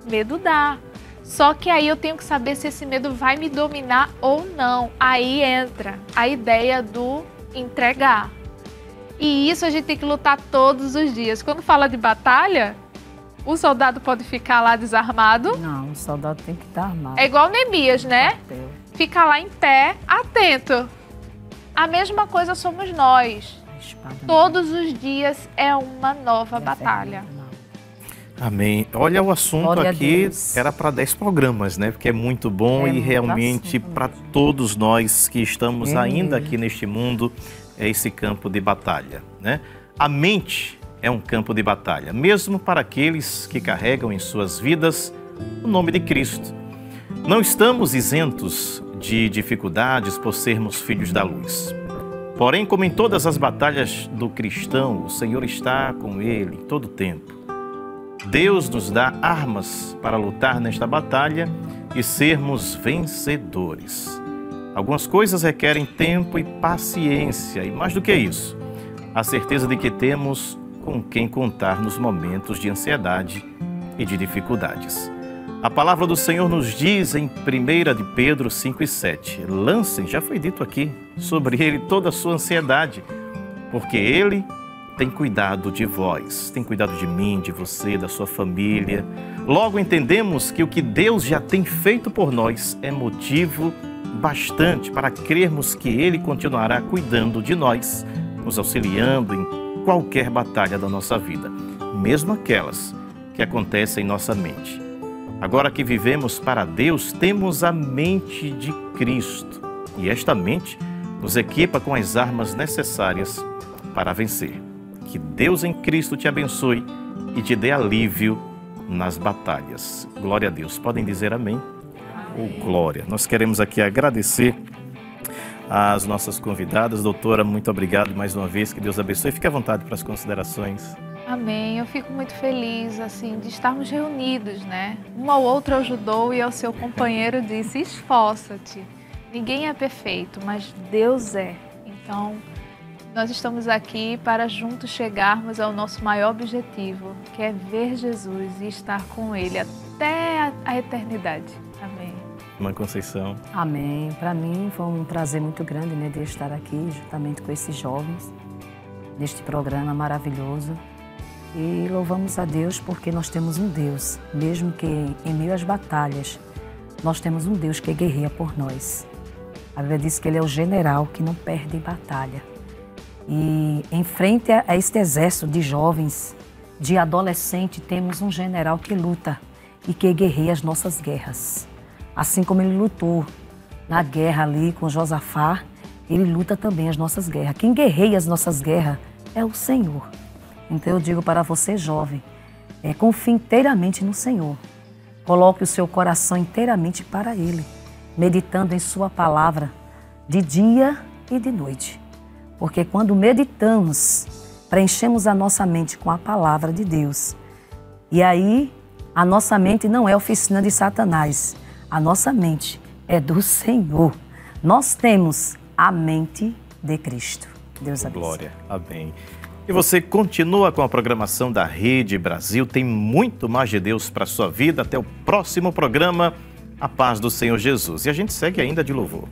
Speaker 3: Medo dá. Só que aí eu tenho que saber se esse medo vai me dominar ou não. Aí entra a ideia do entregar. E isso a gente tem que lutar todos os dias. Quando fala de batalha, o soldado pode ficar lá desarmado.
Speaker 4: Não, o soldado tem que estar armado.
Speaker 3: É igual Neemias, né? Fica lá em pé, atento. A mesma coisa somos nós. Todos os dias é uma nova batalha.
Speaker 2: Amém. Olha, o assunto
Speaker 4: Glória
Speaker 2: aqui era para 10 programas, né? Porque é muito bom e realmente para todos nós que estamos ainda aqui neste mundo, é esse campo de batalha, né? A mente é um campo de batalha, mesmo para aqueles que carregam em suas vidas o nome de Cristo. Não estamos isentos de dificuldades por sermos filhos da luz. Porém, como em todas as batalhas do cristão, o Senhor está com ele todo o tempo. Deus nos dá armas para lutar nesta batalha e sermos vencedores. Algumas coisas requerem tempo e paciência, e mais do que isso, a certeza de que temos com quem contar nos momentos de ansiedade e de dificuldades. A palavra do Senhor nos diz em 1 de Pedro 5:7, lancem, já foi dito aqui, sobre ele toda a sua ansiedade, porque ele tem cuidado de vós, tem cuidado de mim, de você, da sua família. Logo entendemos que o que Deus já tem feito por nós é motivo bastante para crermos que Ele continuará cuidando de nós, nos auxiliando em qualquer batalha da nossa vida, mesmo aquelas que acontecem em nossa mente. Agora que vivemos para Deus, temos a mente de Cristo e esta mente nos equipa com as armas necessárias para vencer. Que Deus em Cristo te abençoe e te dê alívio nas batalhas. Glória a Deus. Podem dizer amém? Oh, glória. Nós queremos aqui agradecer às nossas convidadas. Doutora, muito obrigado mais uma vez. Que Deus abençoe. Fique à vontade para as considerações.
Speaker 3: Amém. Eu fico muito feliz, assim, de estarmos reunidos, né? Um ao outro ajudou e ao seu companheiro disse, esforça-te. Ninguém é perfeito, mas Deus é. Então, nós estamos aqui para juntos chegarmos ao nosso maior objetivo, que é ver Jesus e estar com Ele até a eternidade. Amém.
Speaker 2: Irmã Conceição.
Speaker 4: Amém. Para mim foi um prazer muito grande, né, de estar aqui juntamente com esses jovens, neste programa maravilhoso. E louvamos a Deus porque nós temos um Deus, mesmo que em meio às batalhas, nós temos um Deus que guerreia por nós. A Bíblia diz que Ele é o general que não perde batalha. E em frente a este exército de jovens, de adolescentes, temos um general que luta e que guerreia as nossas guerras. Assim como ele lutou na guerra ali com Josafá, ele luta também as nossas guerras. Quem guerreia as nossas guerras é o Senhor. Então eu digo para você, jovem, confie inteiramente no Senhor. Coloque o seu coração inteiramente para Ele, meditando em sua palavra de dia e de noite. Porque quando meditamos, preenchemos a nossa mente com a palavra de Deus. E aí, a nossa mente não é oficina de Satanás. A nossa mente é do Senhor. Nós temos a mente de Cristo. Deus abençoe.
Speaker 2: Glória. Amém. E você continua com a programação da Rede Brasil. Tem muito mais de Deus para a sua vida. Até o próximo programa. A paz do Senhor Jesus. E a gente segue ainda de louvor.